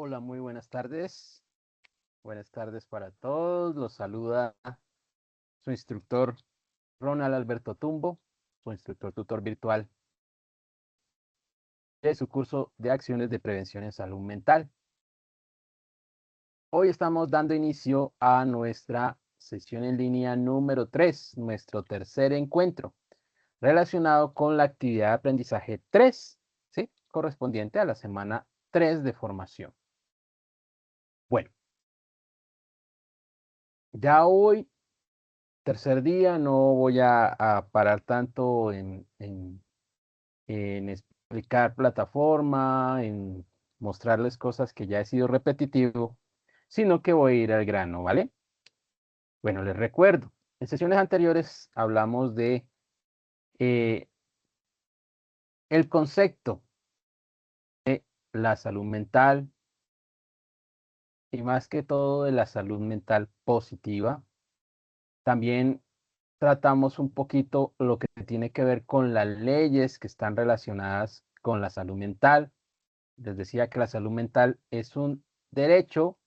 Hola, muy buenas tardes. Buenas tardes para todos. Los saluda su instructor Ronald Alberto Tumbo, su instructor tutor virtual de su curso de acciones de prevención en salud mental. Hoy estamos dando inicio a nuestra sesión en línea número 3, nuestro tercer encuentro, relacionado con la actividad de aprendizaje 3, ¿sí? Correspondiente a la semana 3 de formación. Bueno, ya hoy tercer día, no voy a parar tanto en explicar plataforma, en mostrarles cosas que ya he sido repetitivo, sino que voy a ir al grano, ¿vale? Bueno, les recuerdo, en sesiones anteriores hablamos de eh, el concepto de la salud mental y más que todo de la salud mental positiva. También tratamos un poquito lo que tiene que ver con las leyes que están relacionadas con la salud mental. Les decía que la salud mental es un derecho,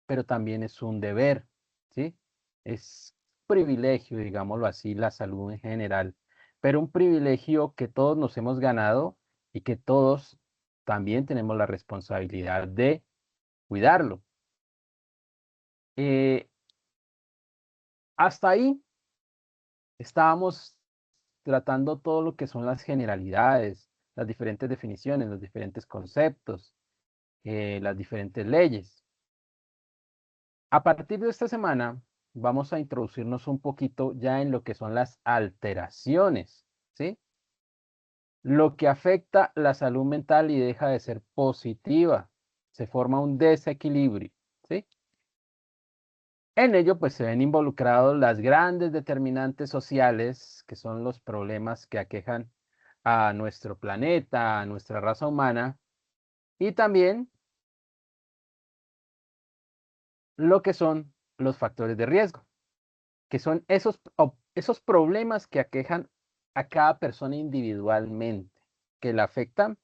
pero también es un deber, ¿sí? Es privilegio, digámoslo así, la salud en general, pero un privilegio que todos nos hemos ganado y que todos también tenemos la responsabilidad de cuidarlo. Eh, Hasta ahí estábamos tratando todo lo que son las generalidades, las diferentes definiciones, los diferentes conceptos, las diferentes leyes. A partir de esta semana vamos a introducirnos un poquito ya en lo que son las alteraciones, ¿sí? Lo que afecta la salud mental y deja de ser positiva. Se forma un desequilibrio, ¿sí? En ello, pues se ven involucrados las grandes determinantes sociales, que son los problemas que aquejan a nuestro planeta, a nuestra raza humana, y también lo que son los factores de riesgo, que son esos problemas que aquejan a cada persona individualmente, que la afectan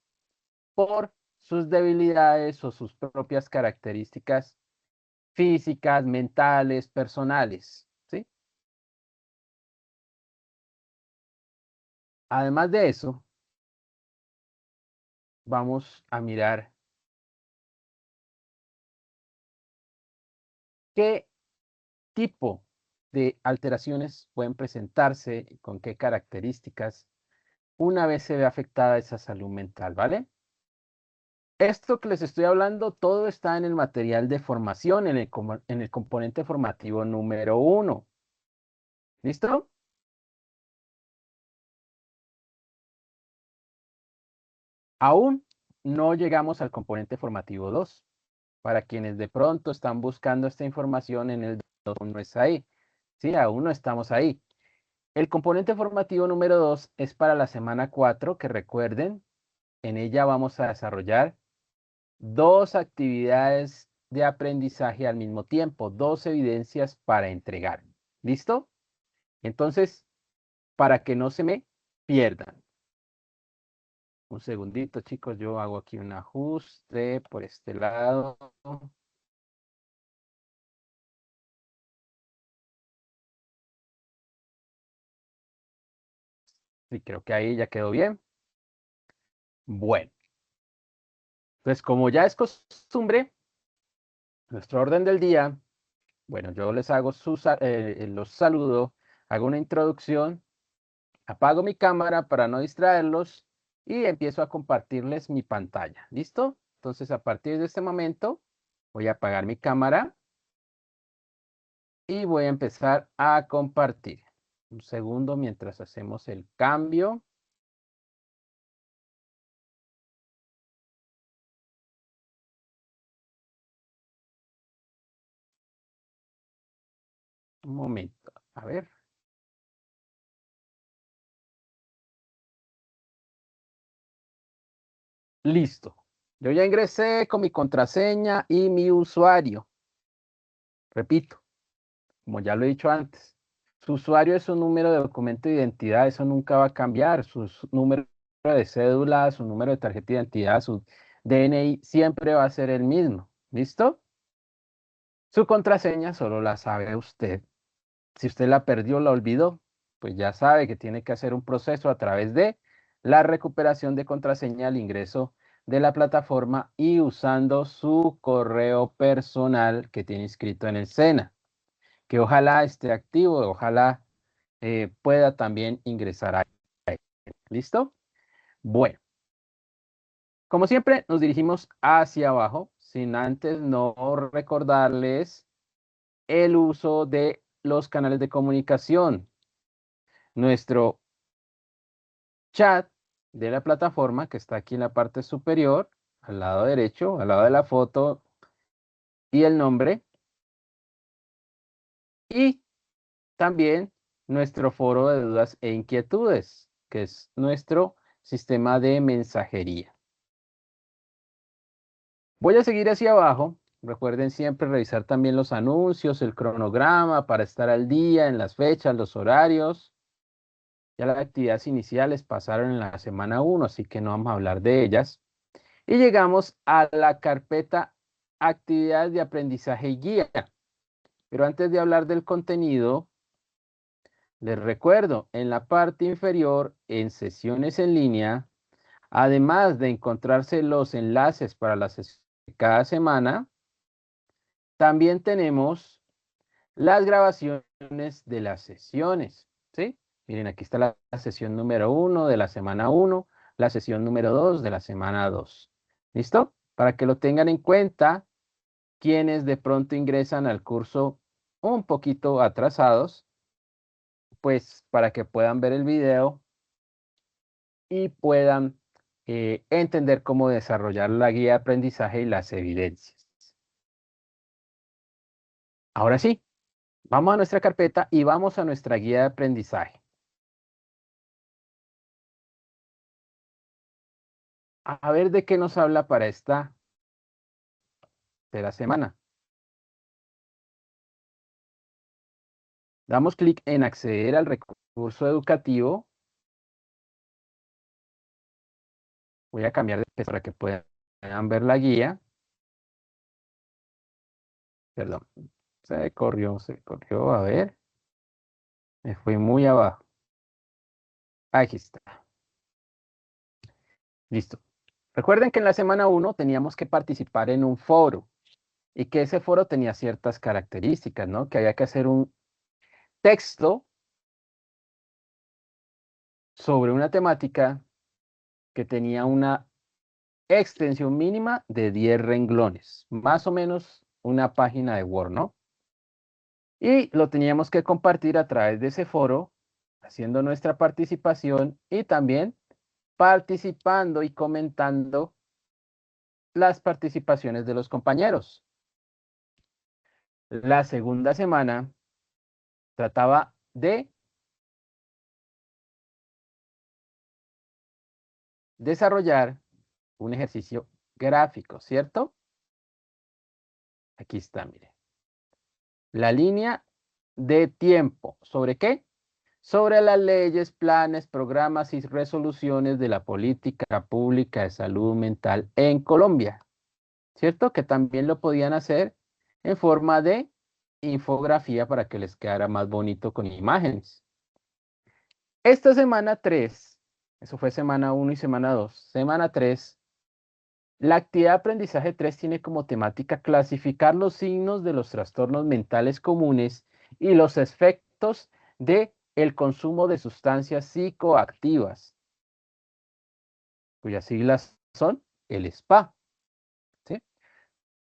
por sus debilidades o sus propias características físicas, mentales, personales, ¿sí? Además de eso, vamos a mirar qué tipo de alteraciones pueden presentarse y con qué características una vez se ve afectada esa salud mental, ¿vale? Esto que les estoy hablando, todo está en el material de formación, en el componente formativo número 1. ¿Listo? Aún no llegamos al componente formativo 2. Para quienes de pronto están buscando esta información en el 2, no es ahí. Sí, aún no estamos ahí. El componente formativo número 2 es para la semana 4, que recuerden, en ella vamos a desarrollar dos actividades de aprendizaje al mismo tiempo, dos evidencias para entregar. ¿Listo? Entonces, para que no se me pierdan. Un segundito, chicos, yo hago aquí un ajuste por este lado. Y creo que ahí ya quedó bien. Bueno, pues como ya es costumbre, nuestro orden del día, bueno, yo les hago los saludo, hago una introducción, apago mi cámara para no distraerlos y empiezo a compartirles mi pantalla. ¿Listo? Entonces, a partir de este momento, voy a apagar mi cámara y voy a empezar a compartir. Un segundo mientras hacemos el cambio. Un momento. A ver. Listo. Yo ya ingresé con mi contraseña y mi usuario. Repito, como ya lo he dicho antes, su usuario es su número de documento de identidad, eso nunca va a cambiar. Su número de cédula, su número de tarjeta de identidad, su DNI siempre va a ser el mismo. ¿Listo? Su contraseña solo la sabe usted. Si usted la perdió, la olvidó, pues ya sabe que tiene que hacer un proceso a través de la recuperación de contraseña al ingreso de la plataforma y usando su correo personal que tiene inscrito en el SENA, que ojalá esté activo, ojalá pueda también ingresar ahí. ¿Listo? Bueno, como siempre, nos dirigimos hacia abajo, sin antes no recordarles el uso de los canales de comunicación. Nuestro chat de la plataforma que está aquí en la parte superior, al lado derecho, al lado de la foto y el nombre. Y también nuestro foro de dudas e inquietudes, que es nuestro sistema de mensajería. Voy a seguir hacia abajo. Recuerden siempre revisar también los anuncios, el cronograma para estar al día en las fechas, los horarios. Ya las actividades iniciales pasaron en la semana 1, así que no vamos a hablar de ellas. Y llegamos a la carpeta actividades de aprendizaje y guía. Pero antes de hablar del contenido, les recuerdo, en la parte inferior, en sesiones en línea, además de encontrarse los enlaces para las sesiones de cada semana, también tenemos las grabaciones de las sesiones, ¿sí? Miren, aquí está la sesión número 1 de la semana 1, la sesión número 2 de la semana 2. ¿Listo? Para que lo tengan en cuenta quienes de pronto ingresan al curso un poquito atrasados, pues para que puedan ver el video y puedan entender cómo desarrollar la guía de aprendizaje y las evidencias. Ahora sí, vamos a nuestra carpeta y vamos a nuestra guía de aprendizaje. A ver de qué nos habla para esta de la semana. Damos clic en acceder al recurso educativo. Voy a cambiar de peso para que puedan ver la guía. Perdón, se corrió, a ver, me fui muy abajo. Aquí está, listo. Recuerden que en la semana 1 teníamos que participar en un foro y que ese foro tenía ciertas características, ¿no? Que había que hacer un texto sobre una temática que tenía una extensión mínima de 10 renglones, más o menos una página de Word, ¿no? Y lo teníamos que compartir a través de ese foro, haciendo nuestra participación y también participando y comentando las participaciones de los compañeros. La segunda semana trataba de desarrollar un ejercicio gráfico, ¿cierto? Aquí está, mire. La línea de tiempo. ¿Sobre qué? Sobre las leyes, planes, programas y resoluciones de la política pública de salud mental en Colombia. ¿Cierto? Que también lo podían hacer en forma de infografía para que les quedara más bonito con imágenes. Esta semana 3, eso fue semana 1 y semana 2, semana 3, la actividad de aprendizaje 3 tiene como temática clasificar los signos de los trastornos mentales comunes y los efectos de el consumo de sustancias psicoactivas, cuyas siglas son el SPA, ¿sí?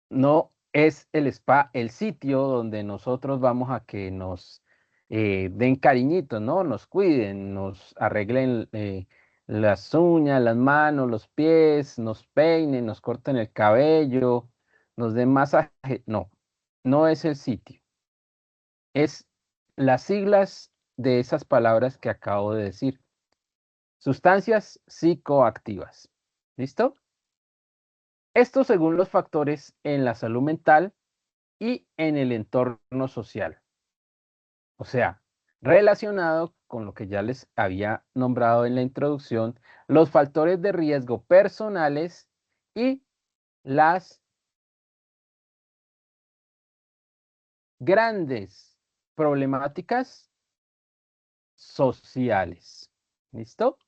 No es el spa el sitio donde nosotros vamos a que nos den cariñitos, ¿no? Nos cuiden, nos arreglen las uñas, las manos, los pies, nos peinen, nos corten el cabello, nos den masaje. No, no es el sitio. Es las siglas de esas palabras que acabo de decir. Sustancias psicoactivas. ¿Listo? Esto según los factores en la salud mental y en el entorno social. O sea, relacionado con lo que ya les había nombrado en la introducción, los factores de riesgo personales y las grandes problemáticas sociales. ¿Listo?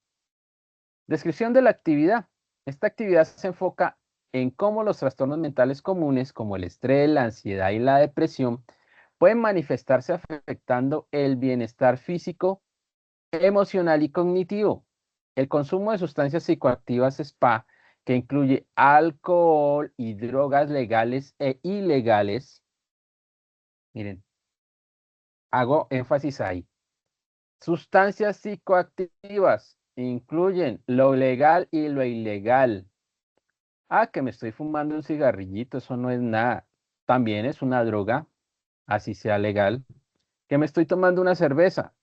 Descripción de la actividad. Esta actividad se enfoca en cómo los trastornos mentales comunes, como el estrés, la ansiedad y la depresión, pueden manifestarse afectando el bienestar físico, emocional y cognitivo. El consumo de sustancias psicoactivas SPA, que incluye alcohol y drogas legales e ilegales. Miren, hago énfasis ahí. Sustancias psicoactivas incluyen lo legal y lo ilegal. Ah, que me estoy fumando un cigarrillito, eso no es nada. También es una droga, así sea legal. Que me estoy tomando una cerveza,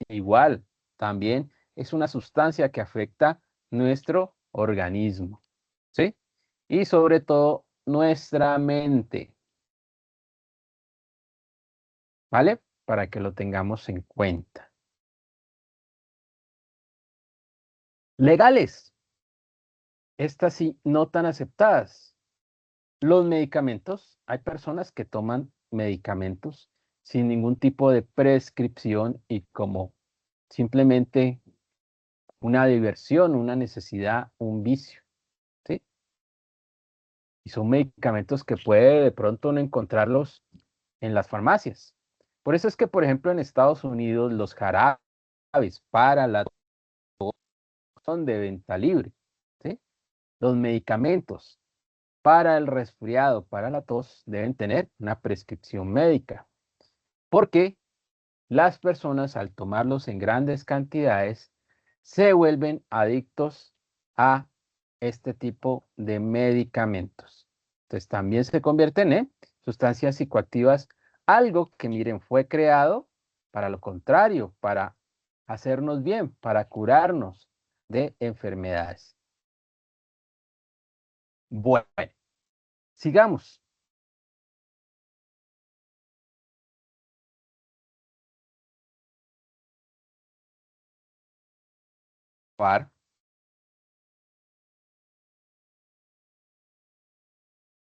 igual, también es una sustancia que afecta nuestro organismo, ¿sí? Y sobre todo nuestra mente, ¿vale? Para que lo tengamos en cuenta. Legales, estas sí no tan aceptadas. Los medicamentos, hay personas que toman medicamentos sin ningún tipo de prescripción y como simplemente una diversión, una necesidad, un vicio, ¿sí? Y son medicamentos que puede de pronto no encontrarlos en las farmacias. Por eso es que, por ejemplo, en Estados Unidos los jarabes para la tos son de venta libre, ¿sí? Los medicamentos para el resfriado, para la tos, deben tener una prescripción médica, porque las personas al tomarlos en grandes cantidades se vuelven adictos a este tipo de medicamentos. Entonces también se convierten en sustancias psicoactivas, algo que miren fue creado para lo contrario, para hacernos bien, para curarnos de enfermedades. Bueno, sigamos. Par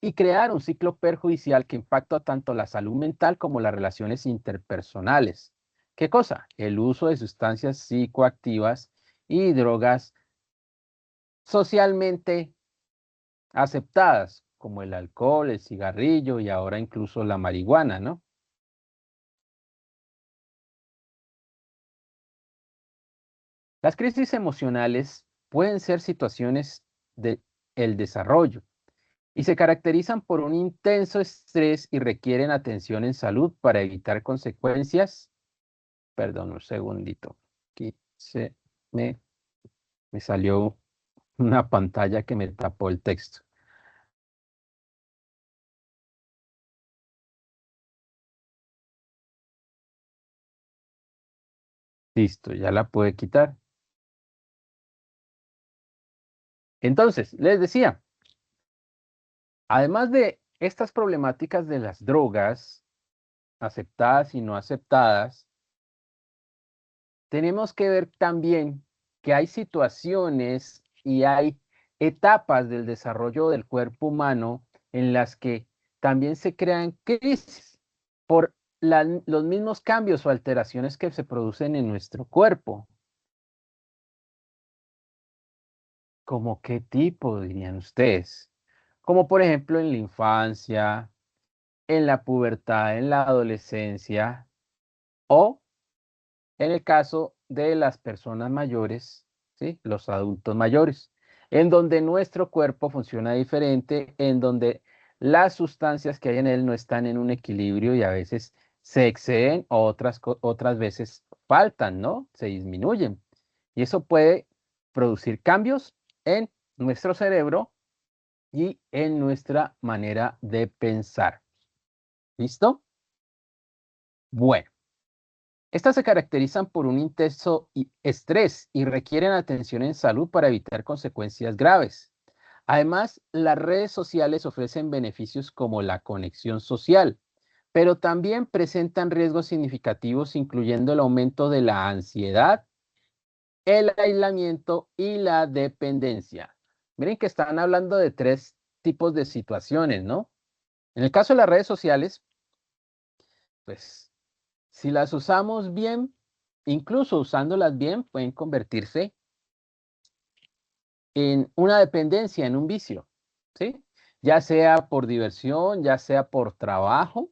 y crear un ciclo perjudicial que impacta tanto la salud mental como las relaciones interpersonales. ¿Qué cosa? El uso de sustancias psicoactivas y drogas socialmente aceptadas, como el alcohol, el cigarrillo y ahora incluso la marihuana, ¿no? Las crisis emocionales pueden ser situaciones de el desarrollo y se caracterizan por un intenso estrés y requieren atención en salud para evitar consecuencias. Perdón, un segundito. Aquí me, me salió una pantalla que me tapó el texto. Listo, ya la pude quitar. Entonces, les decía, además de estas problemáticas de las drogas, aceptadas y no aceptadas, tenemos que ver también que hay situaciones y hay etapas del desarrollo del cuerpo humano en las que también se crean crisis por los mismos cambios o alteraciones que se producen en nuestro cuerpo. ¿Cómo qué tipo, dirían ustedes? Como por ejemplo en la infancia, en la pubertad, en la adolescencia o en el caso de las personas mayores, ¿sí? Los adultos mayores, en donde nuestro cuerpo funciona diferente, en donde las sustancias que hay en él no están en un equilibrio y a veces se exceden o otras veces faltan, ¿no? Se disminuyen. Y eso puede producir cambios en nuestro cerebro y en nuestra manera de pensar. ¿Listo? Bueno. Estas se caracterizan por un intenso estrés y requieren atención en salud para evitar consecuencias graves. Además, las redes sociales ofrecen beneficios como la conexión social, pero también presentan riesgos significativos, incluyendo el aumento de la ansiedad, el aislamiento y la dependencia. Miren que están hablando de tres tipos de situaciones, ¿no? En el caso de las redes sociales, pues si las usamos bien, incluso usándolas bien, pueden convertirse en una dependencia, en un vicio, ¿sí? Ya sea por diversión, ya sea por trabajo,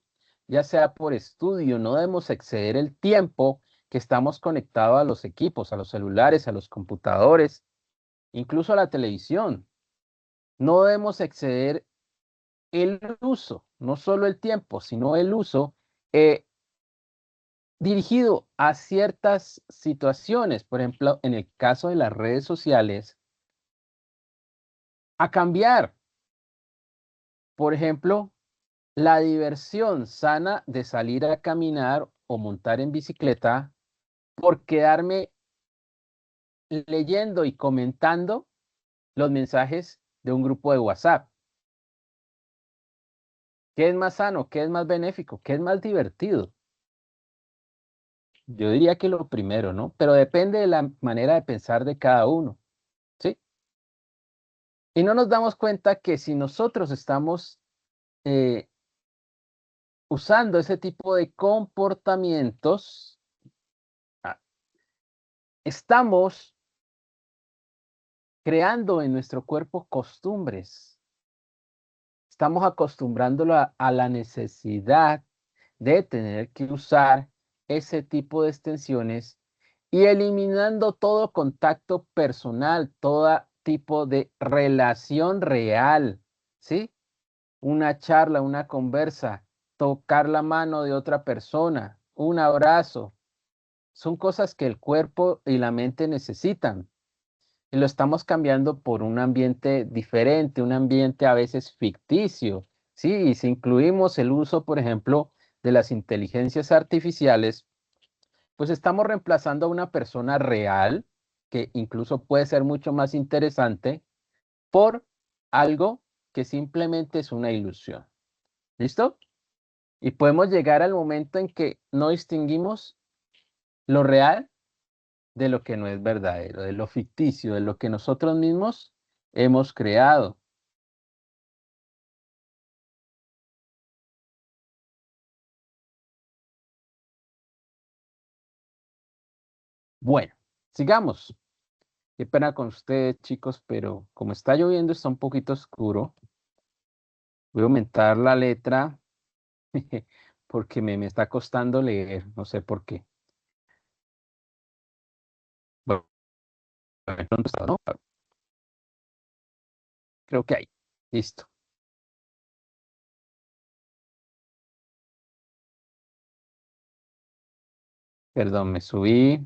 ya sea por estudio, no debemos exceder el tiempo que estamos conectados a los equipos, a los celulares, a los computadores, incluso a la televisión. No debemos exceder el uso, no solo el tiempo, sino el uso eh, dirigido a ciertas situaciones. Por ejemplo, en el caso de las redes sociales, a cambiar, por ejemplo, la diversión sana de salir a caminar o montar en bicicleta por quedarme leyendo y comentando los mensajes de un grupo de WhatsApp. ¿Qué es más sano? ¿Qué es más benéfico? ¿Qué es más divertido? Yo diría que lo primero, ¿no? Pero depende de la manera de pensar de cada uno, ¿sí? Y no nos damos cuenta que si nosotros estamos eh, usando ese tipo de comportamientos, ah, estamos creando en nuestro cuerpo costumbres. Estamos acostumbrándolo a la necesidad de tener que usar ese tipo de extensiones y eliminando todo contacto personal, todo tipo de relación real, ¿sí? Una charla, una conversa, tocar la mano de otra persona, un abrazo, son cosas que el cuerpo y la mente necesitan. Y lo estamos cambiando por un ambiente diferente, un ambiente a veces ficticio, ¿sí? Y si incluimos el uso, por ejemplo, de las inteligencias artificiales, pues estamos reemplazando a una persona real, que incluso puede ser mucho más interesante, por algo que simplemente es una ilusión. ¿Listo? Y podemos llegar al momento en que no distinguimos lo real de lo que no es verdadero, de lo ficticio, de lo que nosotros mismos hemos creado. Bueno, sigamos. Qué pena con ustedes, chicos, pero como está lloviendo, está un poquito oscuro. Voy a aumentar la letra porque me está costando leer, no sé por qué. Bueno, ¿dónde está, no? Creo que ahí. Listo. Perdón, me subí.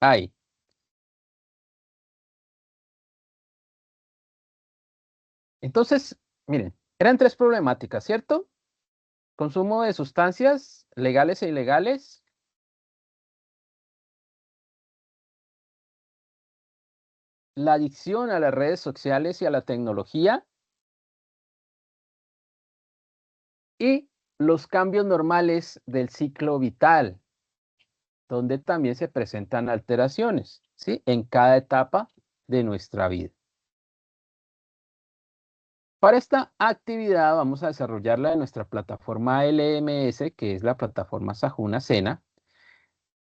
Ahí. Entonces, miren, eran tres problemáticas, ¿cierto? Consumo de sustancias legales e ilegales, la adicción a las redes sociales y a la tecnología y los cambios normales del ciclo vital, donde también se presentan alteraciones, ¿sí? En cada etapa de nuestra vida. Para esta actividad vamos a desarrollarla en nuestra plataforma LMS, que es la plataforma Sajuna Sena,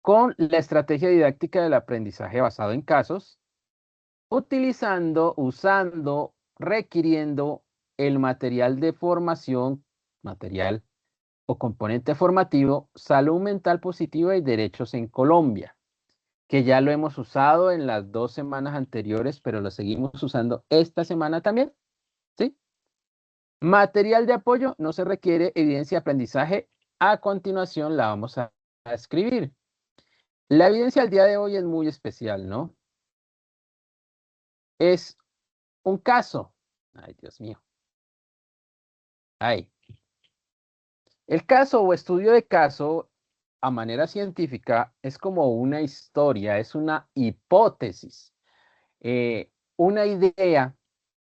con la estrategia didáctica del aprendizaje basado en casos, utilizando, usando, requiriendo el material de formación, material o componente formativo, salud mental positiva y derechos en Colombia, que ya lo hemos usado en las 2 semanas anteriores, pero lo seguimos usando esta semana también, ¿sí? Material de apoyo, no se requiere evidencia de aprendizaje. A continuación la vamos a escribir. La evidencia al día de hoy es muy especial, ¿no? Es un caso. Ay, Dios mío. Ay. El caso o estudio de caso a manera científica es como una historia, es una hipótesis, una idea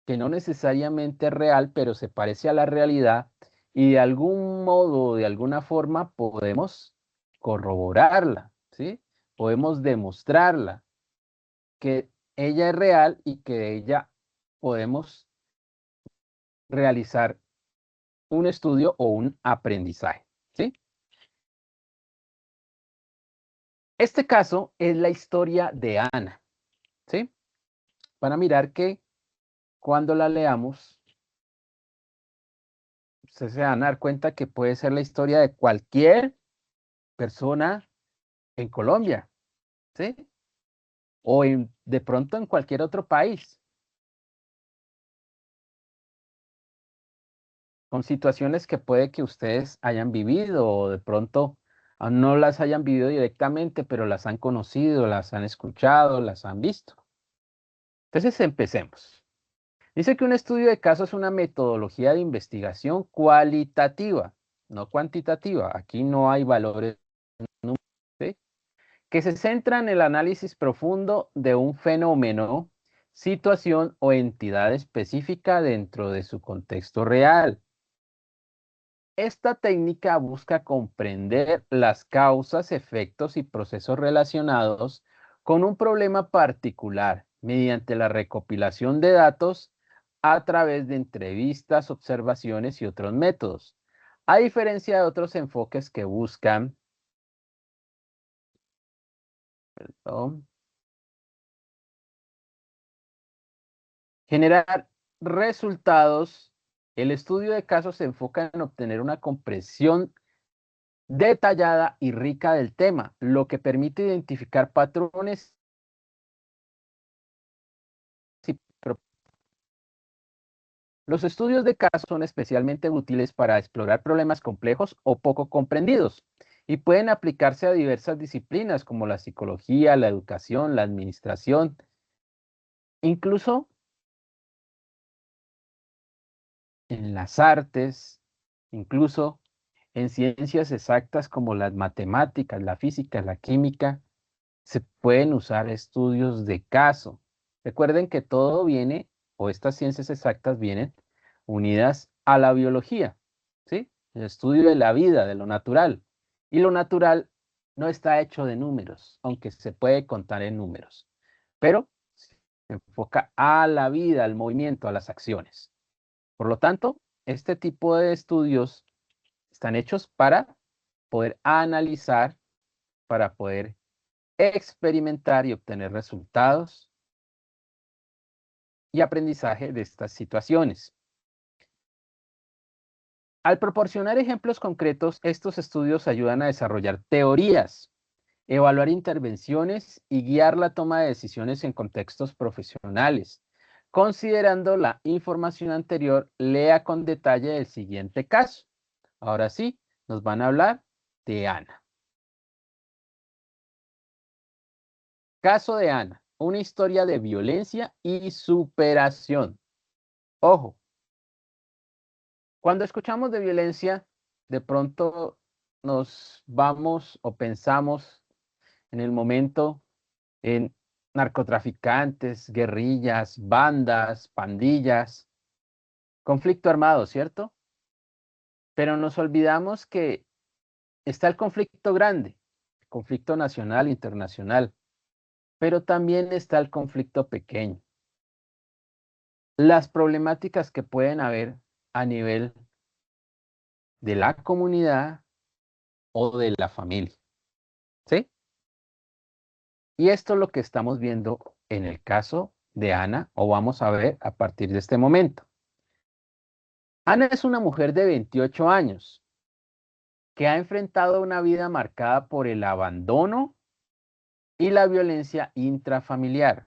que no necesariamente es real, pero se parece a la realidad y de algún modo, de alguna forma, podemos corroborarla, ¿sí? Podemos demostrarla. que ella es real y que de ella podemos realizar un estudio o un aprendizaje, ¿sí? Este caso es la historia de Ana, ¿sí? Para mirar que cuando la leamos, ustedes se van a dar cuenta que puede ser la historia de cualquier persona en Colombia, ¿sí? O de pronto en cualquier otro país, con situaciones que puede que ustedes hayan vivido o de pronto no las hayan vivido directamente, pero las han conocido, las han escuchado, las han visto. Entonces empecemos. Dice que un estudio de caso es una metodología de investigación cualitativa, no cuantitativa. Aquí no hay valores, ¿sí? Que se centra en el análisis profundo de un fenómeno, situación o entidad específica dentro de su contexto real. Esta técnica busca comprender las causas, efectos y procesos relacionados con un problema particular mediante la recopilación de datos a través de entrevistas, observaciones y otros métodos, a diferencia de otros enfoques que buscan, ¿no?, generar resultados. El estudio de casos se enfoca en obtener una comprensión detallada y rica del tema, lo que permite identificar patrones y los estudios de casos son especialmente útiles para explorar problemas complejos o poco comprendidos y pueden aplicarse a diversas disciplinas como la psicología, la educación, la administración, incluso en las artes, incluso en ciencias exactas como las matemáticas, la física, la química, se pueden usar estudios de caso. Recuerden que todo viene, o estas ciencias exactas vienen unidas a la biología, ¿sí? El estudio de la vida, de lo natural. Y lo natural no está hecho de números, aunque se puede contar en números, pero se enfoca a la vida, al movimiento, a las acciones. Por lo tanto, este tipo de estudios están hechos para poder analizar, para poder experimentar y obtener resultados y aprendizaje de estas situaciones. Al proporcionar ejemplos concretos, estos estudios ayudan a desarrollar teorías, evaluar intervenciones y guiar la toma de decisiones en contextos profesionales. Considerando la información anterior, lea con detalle el siguiente caso. Ahora sí, nos van a hablar de Ana. Caso de Ana, una historia de violencia y superación. Ojo, cuando escuchamos de violencia, de pronto nos vamos o pensamos en el momento en narcotraficantes, guerrillas, bandas, pandillas, conflicto armado, ¿cierto? Pero nos olvidamos que está el conflicto grande, el conflicto nacional, internacional, pero también está el conflicto pequeño. Las problemáticas que pueden haber a nivel de la comunidad o de la familia, ¿sí? Y esto es lo que estamos viendo en el caso de Ana, o vamos a ver a partir de este momento. Ana es una mujer de 28 años que ha enfrentado una vida marcada por el abandono y la violencia intrafamiliar.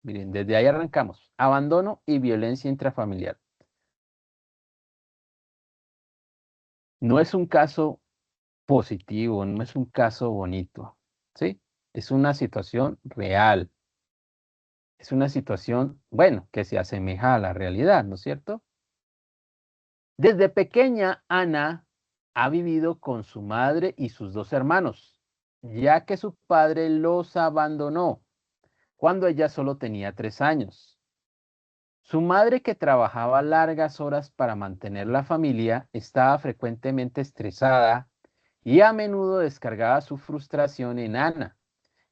Miren, desde ahí arrancamos. Abandono y violencia intrafamiliar. No es un caso positivo, no es un caso bonito, ¿sí? Es una situación real. Es una situación, bueno, que se asemeja a la realidad, ¿no es cierto? Desde pequeña, Ana ha vivido con su madre y sus dos hermanos, ya que su padre los abandonó cuando ella solo tenía 3 años. Su madre, que trabajaba largas horas para mantener la familia, estaba frecuentemente estresada y a menudo descargaba su frustración en Ana,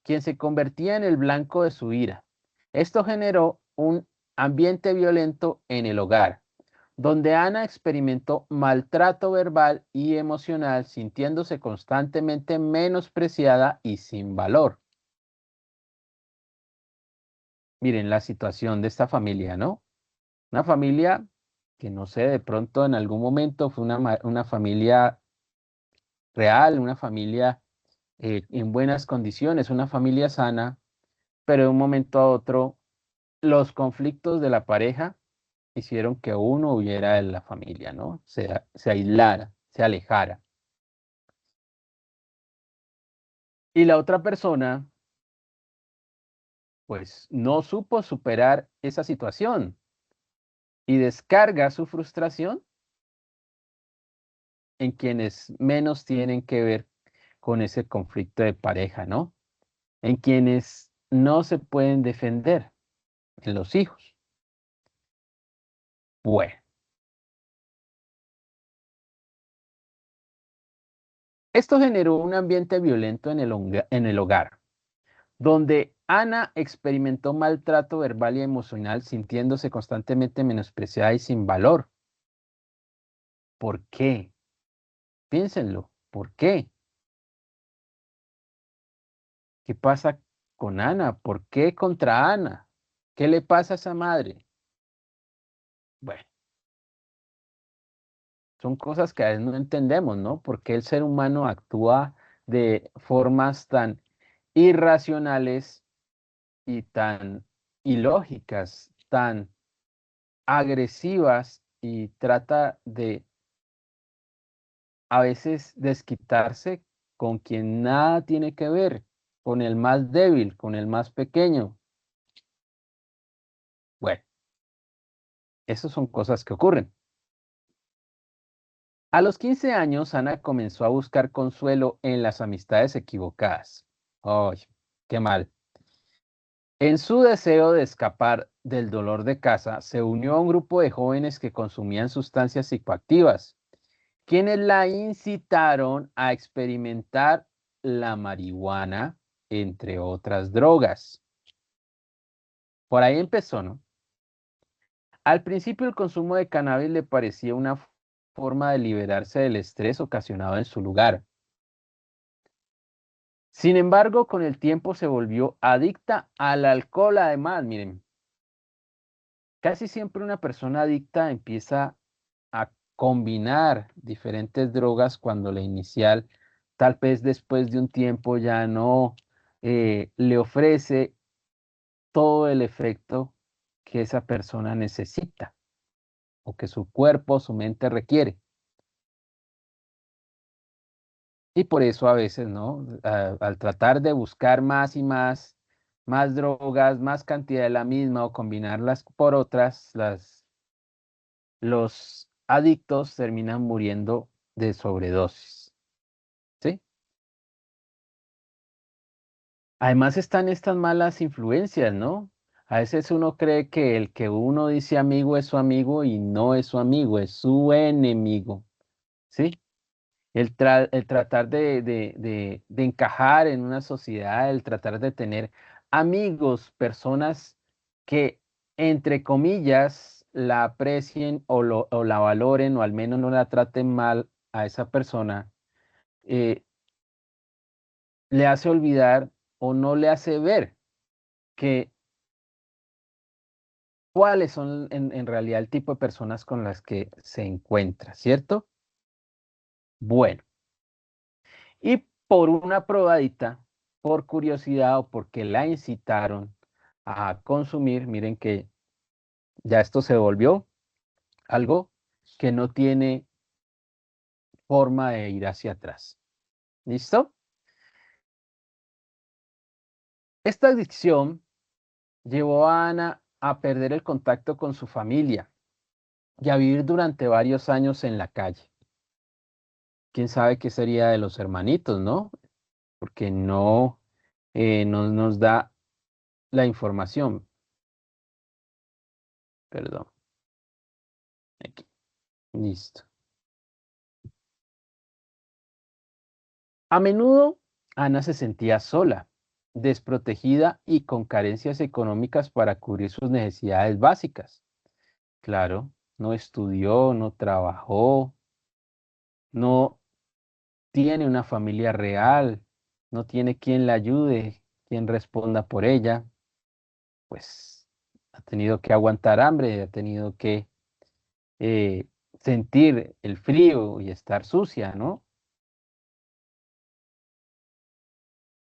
quien se convertía en el blanco de su ira. Esto generó un ambiente violento en el hogar, donde Ana experimentó maltrato verbal y emocional, sintiéndose constantemente menospreciada y sin valor. Miren la situación de esta familia, ¿no? Una familia que no sé, de pronto en algún momento fue una familia real, una familia en buenas condiciones, una familia sana, pero de un momento a otro los conflictos de la pareja hicieron que uno huyera de la familia, ¿no? Se aislara, se alejara. Y la otra persona, pues, no supo superar esa situación y descarga su frustración en quienes menos tienen que ver con ese conflicto de pareja, ¿no? En quienes no se pueden defender, en los hijos. Bueno, esto generó un ambiente violento en el hogar, donde Ana experimentó maltrato verbal y emocional, sintiéndose constantemente menospreciada y sin valor. ¿Por qué? Piénsenlo. ¿Por qué? ¿Qué pasa con Ana? ¿Por qué contra Ana? ¿Qué le pasa a esa madre? Bueno, son cosas que a veces no entendemos, ¿no? ¿Por qué el ser humano actúa de formas tan irracionales y tan ilógicas, tan agresivas y trata de a veces desquitarse con quien nada tiene que ver, con el más débil, con el más pequeño? Bueno, esas son cosas que ocurren. A los 15 años, Ana comenzó a buscar consuelo en las amistades equivocadas. ¡Ay, qué mal! En su deseo de escapar del dolor de casa, se unió a un grupo de jóvenes que consumían sustancias psicoactivas, quienes la incitaron a experimentar la marihuana, entre otras drogas. Por ahí empezó, ¿no? Al principio el consumo de cannabis le parecía una forma de liberarse del estrés ocasionado en su lugar. Sin embargo, con el tiempo se volvió adicta al alcohol además, miren. Casi siempre una persona adicta empieza a combinar diferentes drogas cuando la inicial, tal vez después de un tiempo ya no le ofrece todo el efecto que esa persona necesita o que su cuerpo, su mente requiere. Y por eso a veces, ¿no? Al tratar de buscar más y más drogas, más cantidad de la misma o combinarlas por otras, los adictos terminan muriendo de sobredosis, ¿sí? Además están estas malas influencias, ¿no? A veces uno cree que el que uno dice amigo es su amigo y no es su amigo, es su enemigo, ¿sí? El tratar de encajar en una sociedad, el tratar de tener amigos, personas que, entre comillas, la aprecien o la valoren o al menos no la traten mal a esa persona, eh, le hace olvidar o no le hace ver que cuáles son en realidad el tipo de personas con las que se encuentra, ¿cierto? Bueno, y por una probadita, por curiosidad o porque la incitaron a consumir, miren que ya esto se volvió algo que no tiene forma de ir hacia atrás. ¿Listo? Esta adicción llevó a Ana a perder el contacto con su familia y a vivir durante varios años en la calle. ¿Quién sabe qué sería de los hermanitos, no? Porque no nos da la información. Perdón. Aquí. Listo. A menudo Ana se sentía sola desprotegida y con carencias económicas para cubrir sus necesidades básicas. Claro, no estudió, no trabajó, no tiene una familia real, no tiene quien la ayude, quien responda por ella, pues ha tenido que aguantar hambre, ha tenido que eh, sentir el frío y estar sucia, ¿no?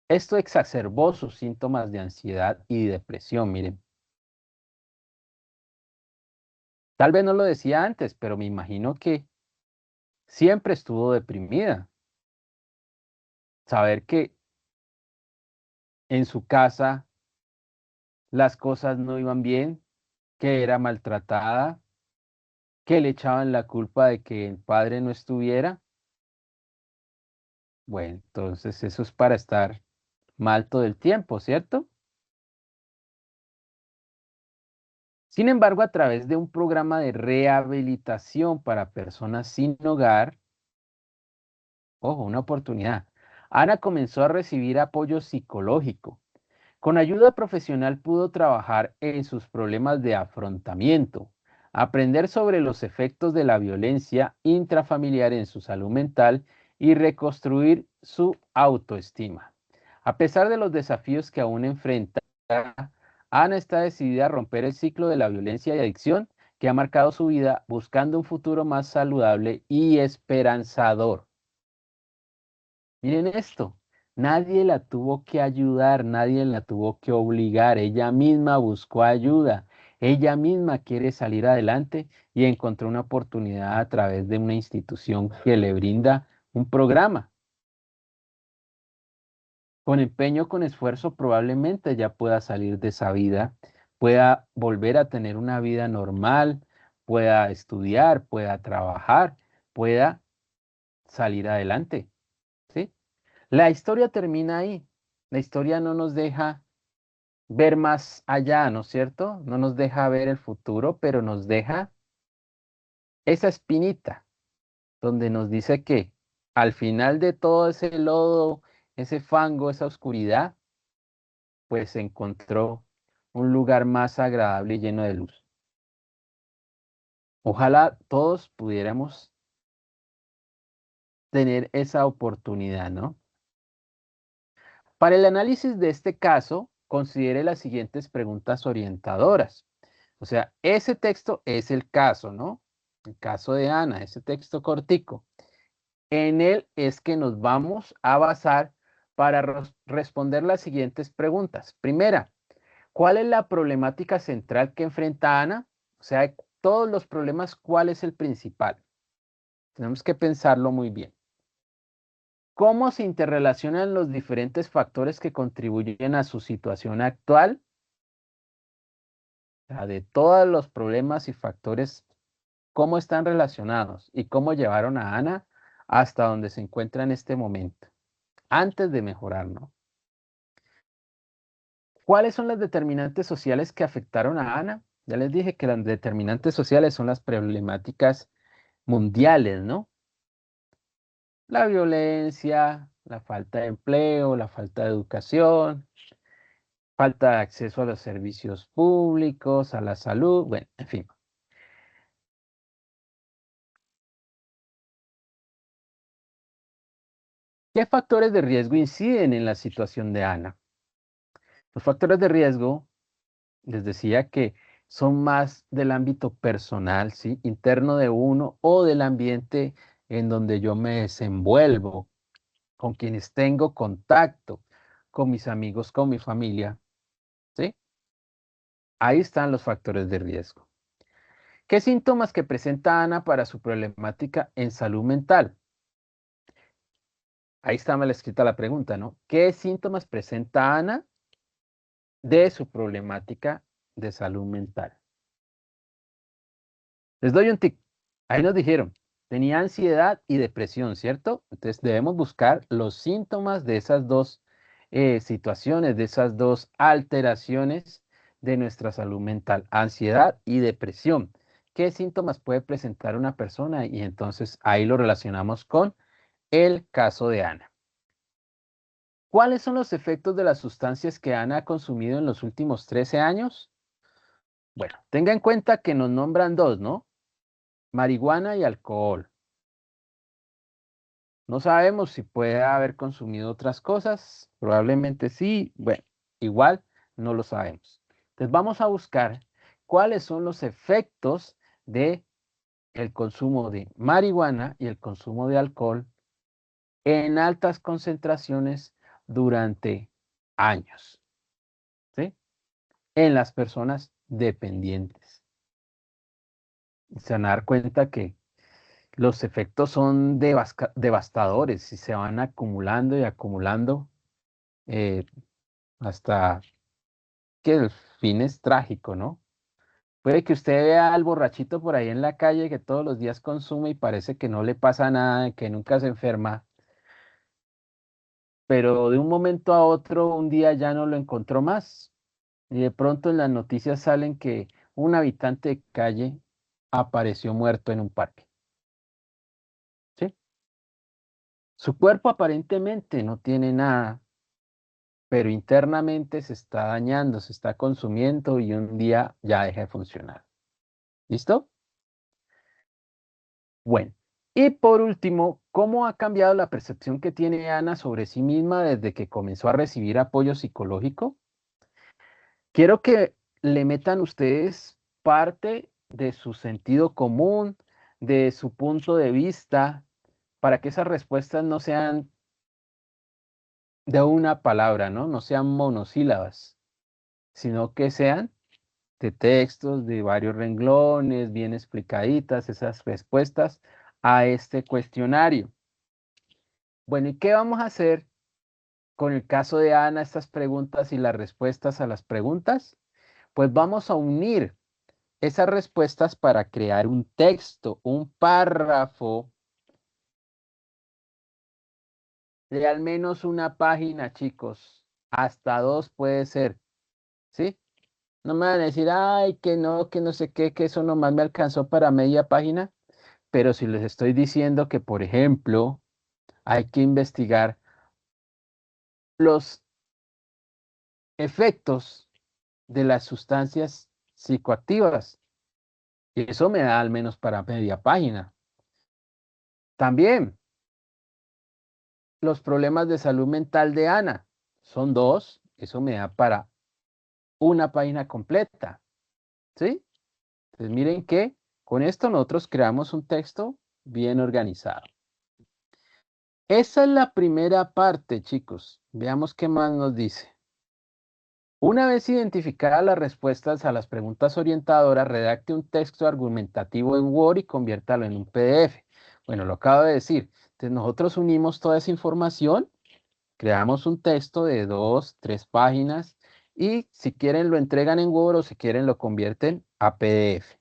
Esto exacerbó sus síntomas de ansiedad y depresión, miren. Tal vez no lo decía antes, pero me imagino que siempre estuvo deprimida. Saber que en su casa las cosas no iban bien, que era maltratada, que le echaban la culpa de que el padre no estuviera. Bueno, entonces eso es para estar mal todo el tiempo, ¿cierto? Sin embargo, a través de un programa de rehabilitación para personas sin hogar, ojo, una oportunidad, Ana comenzó a recibir apoyo psicológico. Con ayuda profesional pudo trabajar en sus problemas de afrontamiento, aprender sobre los efectos de la violencia intrafamiliar en su salud mental y reconstruir su autoestima. A pesar de los desafíos que aún enfrenta, Ana está decidida a romper el ciclo de la violencia y adicción que ha marcado su vida, buscando un futuro más saludable y esperanzador. Miren esto, nadie la tuvo que ayudar, nadie la tuvo que obligar, ella misma buscó ayuda, ella misma quiere salir adelante y encontró una oportunidad a través de una institución que le brinda un programa. Con empeño, con esfuerzo, probablemente ya pueda salir de esa vida, pueda volver a tener una vida normal, pueda estudiar, pueda trabajar, pueda salir adelante, ¿sí? La historia termina ahí. La historia no nos deja ver más allá, ¿no es cierto? No nos deja ver el futuro, pero nos deja esa espinita donde nos dice que al final de todo ese lodo, ese fango, esa oscuridad, pues se encontró un lugar más agradable y lleno de luz. Ojalá todos pudiéramos tener esa oportunidad, ¿no? Para el análisis de este caso, considere las siguientes preguntas orientadoras. O sea, ese texto es el caso, ¿no? El caso de Ana, ese texto cortico. En él es que nos vamos a basar para responder las siguientes preguntas. Primera, ¿cuál es la problemática central que enfrenta Ana? O sea, de todos los problemas, ¿cuál es el principal? Tenemos que pensarlo muy bien. ¿Cómo se interrelacionan los diferentes factores que contribuyen a su situación actual? O sea, de todos los problemas y factores, ¿cómo están relacionados y cómo llevaron a Ana hasta donde se encuentra en este momento, antes de mejorar, ¿no? ¿Cuáles son las determinantes sociales que afectaron a Ana? Ya les dije que las determinantes sociales son las problemáticas mundiales, ¿no? La violencia, la falta de empleo, la falta de educación, falta de acceso a los servicios públicos, a la salud, bueno, en fin. ¿Qué factores de riesgo inciden en la situación de Ana? Los factores de riesgo, les decía que son más del ámbito personal, ¿sí? Interno de uno o del ambiente en donde yo me desenvuelvo, con quienes tengo contacto, con mis amigos, con mi familia, ¿sí? Ahí están los factores de riesgo. ¿Qué síntomas que presenta Ana para su problemática en salud mental? Ahí está mal escrita la pregunta, ¿no? ¿Qué síntomas presenta Ana de su problemática de salud mental? Les doy un tic. Ahí nos dijeron, tenía ansiedad y depresión, ¿cierto? Entonces debemos buscar los síntomas de esas dos situaciones, de esas dos alteraciones de nuestra salud mental, ansiedad y depresión. ¿Qué síntomas puede presentar una persona? Y entonces ahí lo relacionamos con el caso de Ana. ¿Cuáles son los efectos de las sustancias que Ana ha consumido en los últimos 13 años? Bueno, tenga en cuenta que nos nombran dos, ¿no? Marihuana y alcohol. No sabemos si puede haber consumido otras cosas, probablemente sí, bueno, igual no lo sabemos. Entonces vamos a buscar cuáles son los efectos de el consumo de marihuana y el consumo de alcohol en altas concentraciones durante años, ¿sí? En las personas dependientes. Se van a dar cuenta que los efectos son devastadores y se van acumulando y acumulando eh, hasta que el fin es trágico, ¿no? Puede que usted vea al borrachito por ahí en la calle que todos los días consume y parece que no le pasa nada, que nunca se enferma, pero de un momento a otro, un día ya no lo encontró más y de pronto en las noticias salen que un habitante de calle apareció muerto en un parque, ¿sí? Su cuerpo aparentemente no tiene nada, pero internamente se está dañando, se está consumiendo y un día ya deja de funcionar. ¿Listo? Bueno, y por último, ¿cómo ha cambiado la percepción que tiene Ana sobre sí misma desde que comenzó a recibir apoyo psicológico? Quiero que le metan ustedes parte de su sentido común, de su punto de vista, para que esas respuestas no sean de una palabra, ¿no? No sean monosílabas, sino que sean de textos, de varios renglones, bien explicaditas esas respuestas a este cuestionario. Bueno, ¿y qué vamos a hacer con el caso de Ana, estas preguntas y las respuestas a las preguntas? Pues vamos a unir esas respuestas para crear un texto, un párrafo de al menos una página, chicos. Hasta dos puede ser, ¿sí? No me van a decir, ay, que no sé qué, que eso nomás me alcanzó para media página. Pero si les estoy diciendo que, por ejemplo, hay que investigar los efectos de las sustancias psicoactivas, y eso me da al menos para media página. También los problemas de salud mental de Ana son dos, eso me da para una página completa, ¿sí? Entonces miren que con esto nosotros creamos un texto bien organizado. Esa es la primera parte, chicos. Veamos qué más nos dice. Una vez identificadas las respuestas a las preguntas orientadoras, redacte un texto argumentativo en Word y conviértalo en un PDF. Bueno, lo acabo de decir. Entonces nosotros unimos toda esa información, creamos un texto de 2, 3 páginas y si quieren lo entregan en Word o si quieren lo convierten a PDF.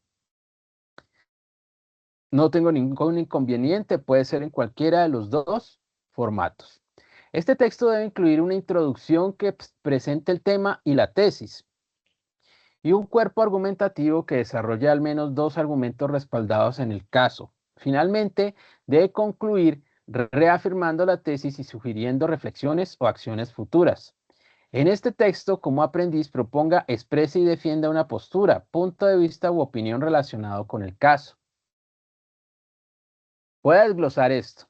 No tengo ningún inconveniente, puede ser en cualquiera de los dos formatos. Este texto debe incluir una introducción que presente el tema y la tesis, y un cuerpo argumentativo que desarrolle al menos dos argumentos respaldados en el caso. Finalmente, debe concluir reafirmando la tesis y sugiriendo reflexiones o acciones futuras. En este texto, como aprendiz, proponga, exprese y defienda una postura, punto de vista u opinión relacionado con el caso. Voy a desglosar esto.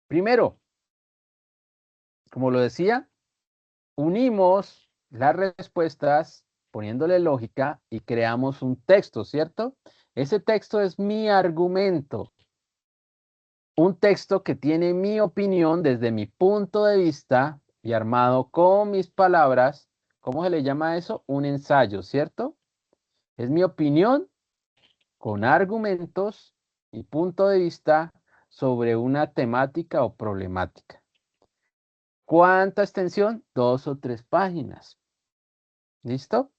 Primero, como lo decía, unimos las respuestas poniéndole lógica y creamos un texto, ¿cierto? Ese texto es mi argumento, un texto que tiene mi opinión desde mi punto de vista y armado con mis palabras. ¿Cómo se le llama eso? Un ensayo, ¿cierto? Es mi opinión con argumentos y punto de vista sobre una temática o problemática. ¿Cuánta extensión? 2 o 3 páginas. ¿Listo?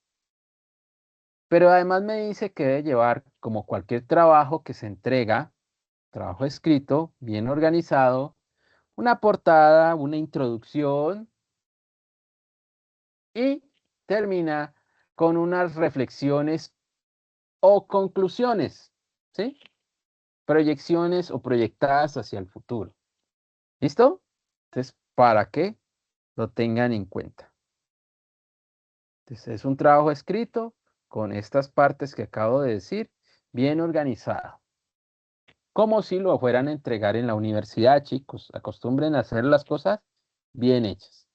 Pero además me dice que debe llevar, como cualquier trabajo que se entrega, trabajo escrito, bien organizado, una portada, una introducción y termina con unas reflexiones o conclusiones, ¿sí? Proyecciones o proyectadas hacia el futuro. ¿Listo? Entonces, para que lo tengan en cuenta. Entonces, es un trabajo escrito con estas partes que acabo de decir, bien organizado. Como si lo fueran a entregar en la universidad, chicos. Acostumbren a hacer las cosas bien hechas.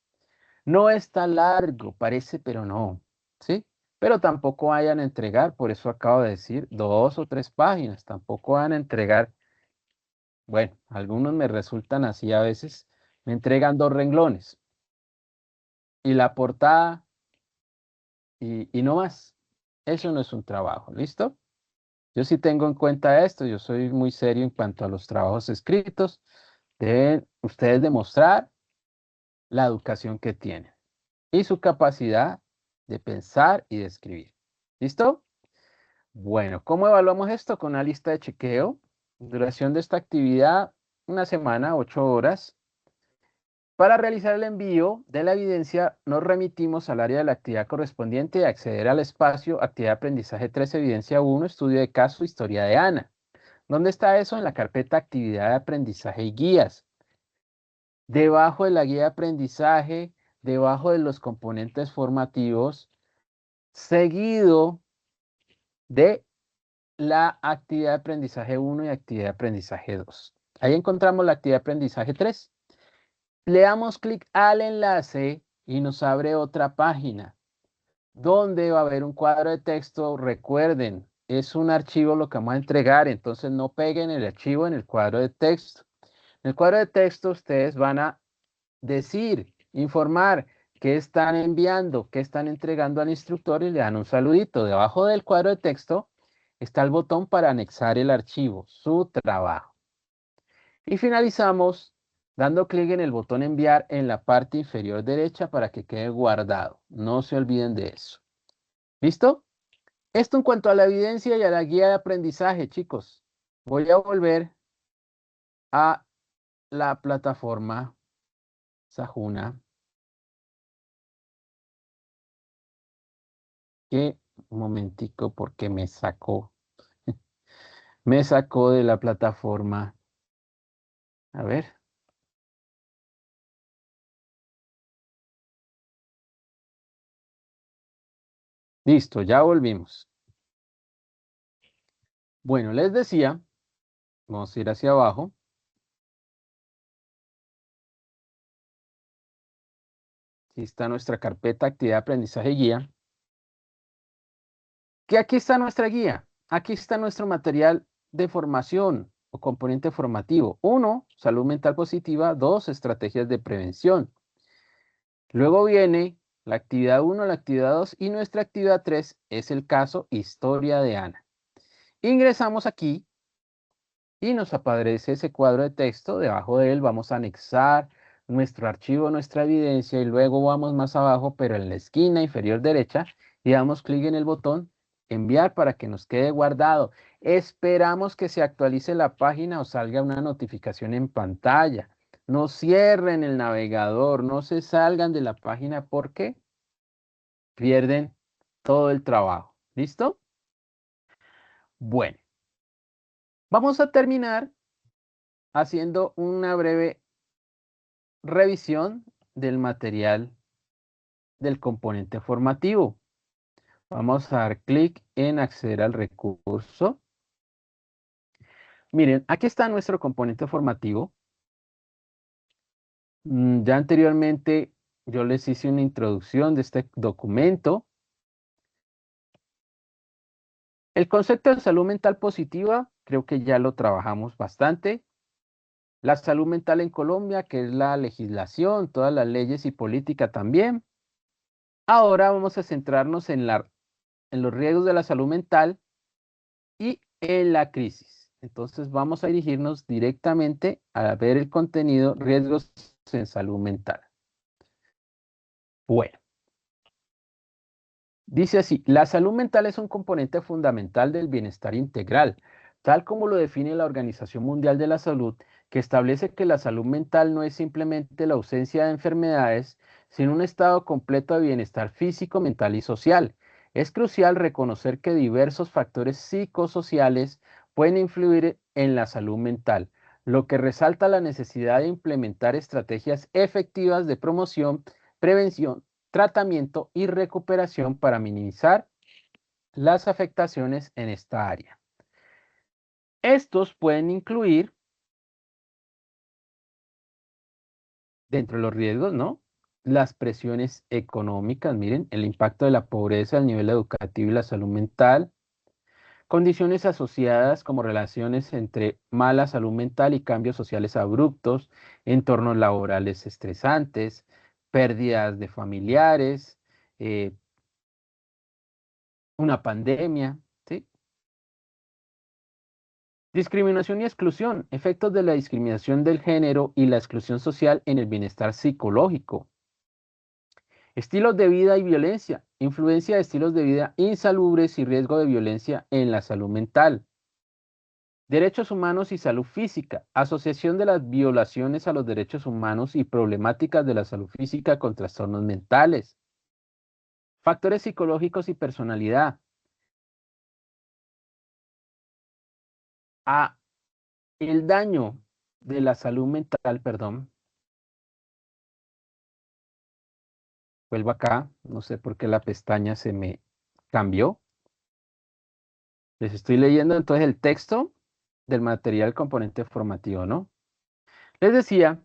No está largo, parece, pero no, ¿sí? Pero tampoco vayan a entregar, por eso acabo de decir, 2 o 3 páginas. Tampoco van a entregar, bueno, algunos me resultan así a veces, me entregan 2 renglones y la portada y no más. Eso no es un trabajo, ¿listo? Yo sí tengo en cuenta esto, yo soy muy serio en cuanto a los trabajos escritos. Deben ustedes demostrar la educación que tienen y su capacidad de pensar y de escribir. ¿Listo? Bueno, ¿cómo evaluamos esto? Con una lista de chequeo. Duración de esta actividad, 1 semana, 8 horas. Para realizar el envío de la evidencia, nos remitimos al área de la actividad correspondiente y acceder al espacio Actividad de Aprendizaje 3, Evidencia 1, Estudio de Caso, Historia de Ana. ¿Dónde está eso? En la carpeta Actividad de Aprendizaje y Guías. Debajo de la guía de aprendizaje, debajo de los componentes formativos, seguido de la actividad de aprendizaje 1 y actividad de aprendizaje 2. Ahí encontramos la actividad de aprendizaje 3. Le damos clic al enlace y nos abre otra página donde va a haber un cuadro de texto. Recuerden, es un archivo lo que vamos a entregar, entonces no peguen el archivo en el cuadro de texto. En el cuadro de texto ustedes van a decir, informar qué están enviando, qué están entregando al instructor y le dan un saludito. Debajo del cuadro de texto está el botón para anexar el archivo, su trabajo. Y finalizamos dando clic en el botón enviar en la parte inferior derecha para que quede guardado. No se olviden de eso. ¿Listo? Esto en cuanto a la evidencia y a la guía de aprendizaje, chicos. Voy a volver a la plataforma Sajuna. Que un momentico porque me sacó de la plataforma. A ver. Listo, ya volvimos. Bueno, les decía, vamos a ir hacia abajo. Aquí está nuestra carpeta actividad, aprendizaje y guía. Que aquí está nuestra guía. Aquí está nuestro material de formación o componente formativo. 1, salud mental positiva. 2, estrategias de prevención. Luego viene la actividad 1, la actividad 2 y nuestra actividad 3 es el caso historia de Ana. Ingresamos aquí y nos aparece ese cuadro de texto. Debajo de él vamos a anexar nuestro archivo, nuestra evidencia y luego vamos más abajo, pero en la esquina inferior derecha y damos clic en el botón enviar para que nos quede guardado. Esperamos que se actualice la página o salga una notificación en pantalla. No cierren el navegador, no se salgan de la página porque pierden todo el trabajo. ¿Listo? Bueno, vamos a terminar haciendo una breve revisión del material del componente formativo. Vamos a dar clic en acceder al recurso. Miren, aquí está nuestro componente formativo. Ya anteriormente yo les hice una introducción de este documento. El concepto de salud mental positiva, creo que ya lo trabajamos bastante. La salud mental en Colombia, que es la legislación, todas las leyes y política también. Ahora vamos a centrarnos en los riesgos de la salud mental y en la crisis. Entonces vamos a dirigirnos directamente a ver el contenido riesgos en salud mental. Bueno, dice así, la salud mental es un componente fundamental del bienestar integral, tal como lo define la Organización Mundial de la Salud, que establece que la salud mental no es simplemente la ausencia de enfermedades, sino un estado completo de bienestar físico, mental y social. Es crucial reconocer que diversos factores psicosociales pueden influir en la salud mental. lo que resalta la necesidad de implementar estrategias efectivas de promoción, prevención, tratamiento y recuperación para minimizar las afectaciones en esta área. Estos pueden incluir, dentro de los riesgos, ¿no?, las presiones económicas, miren, el impacto de la pobreza, el nivel educativo y la salud mental, condiciones asociadas como relaciones entre mala salud mental y cambios sociales abruptos, entornos laborales estresantes, pérdidas de familiares, eh, una pandemia, ¿sí? Discriminación y exclusión, efectos de la discriminación del género y la exclusión social en el bienestar psicológico. Estilos de vida y violencia, influencia de estilos de vida insalubres y riesgo de violencia en la salud mental. Derechos humanos y salud física, asociación de las violaciones a los derechos humanos y problemáticas de la salud física con trastornos mentales. Factores psicológicos y personalidad. A el daño de la salud mental, perdón. Vuelvo acá, no sé por qué la pestaña se me cambió. Les estoy leyendo entonces el texto del material componente formativo, ¿no? Les decía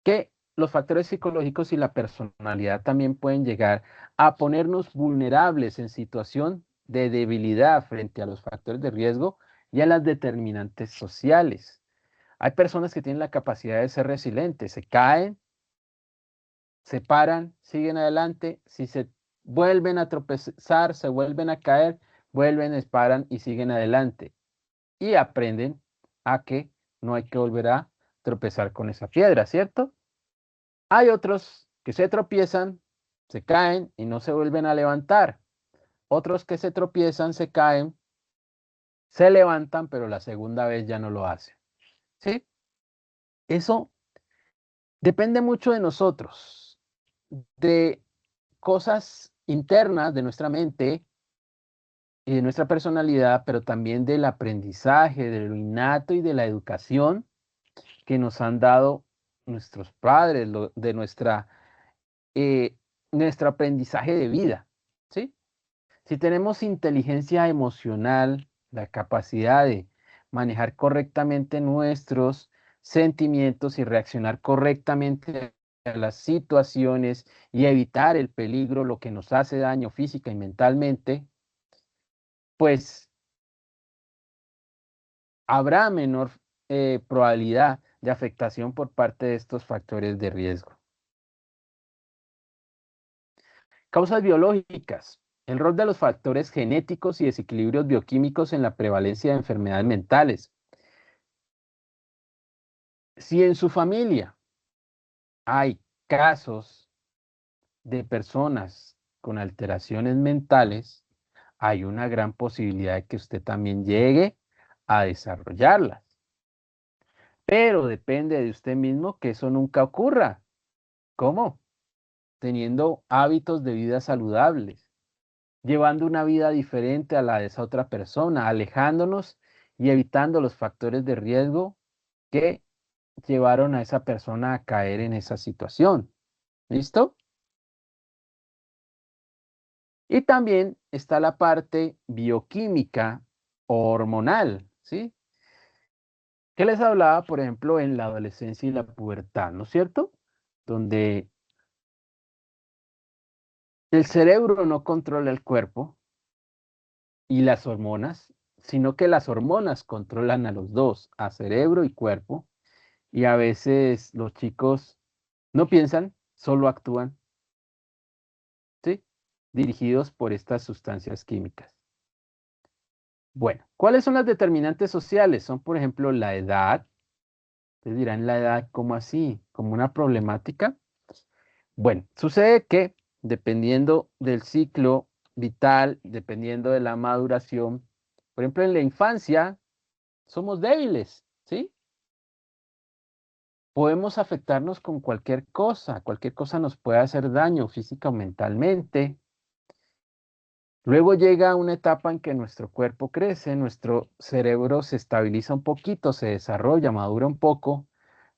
que los factores psicológicos y la personalidad también pueden llegar a ponernos vulnerables en situación de debilidad frente a los factores de riesgo y a las determinantes sociales. Hay personas que tienen la capacidad de ser resilientes, se caen, se paran, siguen adelante, si se vuelven a tropezar, se vuelven a caer, vuelven, se paran y siguen adelante y aprenden a que no hay que volver a tropezar con esa piedra, ¿cierto? Hay otros que se tropiezan, se caen y no se vuelven a levantar. Otros que se tropiezan, se caen, se levantan, pero la segunda vez ya no lo hacen. ¿Sí? Eso depende mucho de nosotros, de cosas internas de nuestra mente y de nuestra personalidad, pero también del aprendizaje, de lo innato y de la educación que nos han dado nuestros padres, de eh, nuestro aprendizaje de vida. ¿Sí? Si tenemos inteligencia emocional, la capacidad de manejar correctamente nuestros sentimientos y reaccionar correctamente a las situaciones y evitar el peligro, lo que nos hace daño física y mentalmente, pues habrá menor probabilidad de afectación por parte de estos factores de riesgo. Causas biológicas. El rol de los factores genéticos y desequilibrios bioquímicos en la prevalencia de enfermedades mentales. Si en su familia hay casos de personas con alteraciones mentales, hay una gran posibilidad de que usted también llegue a desarrollarlas. Pero depende de usted mismo que eso nunca ocurra. ¿Cómo? Teniendo hábitos de vida saludables, llevando una vida diferente a la de esa otra persona, alejándonos y evitando los factores de riesgo que llevaron a esa persona a caer en esa situación. ¿Listo? Y también está la parte bioquímica hormonal, ¿sí? Que les hablaba, por ejemplo, en la adolescencia y la pubertad, ¿no es cierto? Donde el cerebro no controla el cuerpo y las hormonas, sino que las hormonas controlan a los dos, a cerebro y cuerpo, y a veces los chicos no piensan, solo actúan, ¿sí? Dirigidos por estas sustancias químicas. Bueno, ¿cuáles son las determinantes sociales? Son, por ejemplo, la edad. Ustedes dirán, ¿la edad cómo así? ¿Como una problemática? Bueno, sucede que dependiendo del ciclo vital, dependiendo de la maduración, por ejemplo, en la infancia somos débiles, ¿sí? Podemos afectarnos con cualquier cosa nos puede hacer daño física o mentalmente. Luego llega una etapa en que nuestro cuerpo crece, nuestro cerebro se estabiliza un poquito, se desarrolla, madura un poco,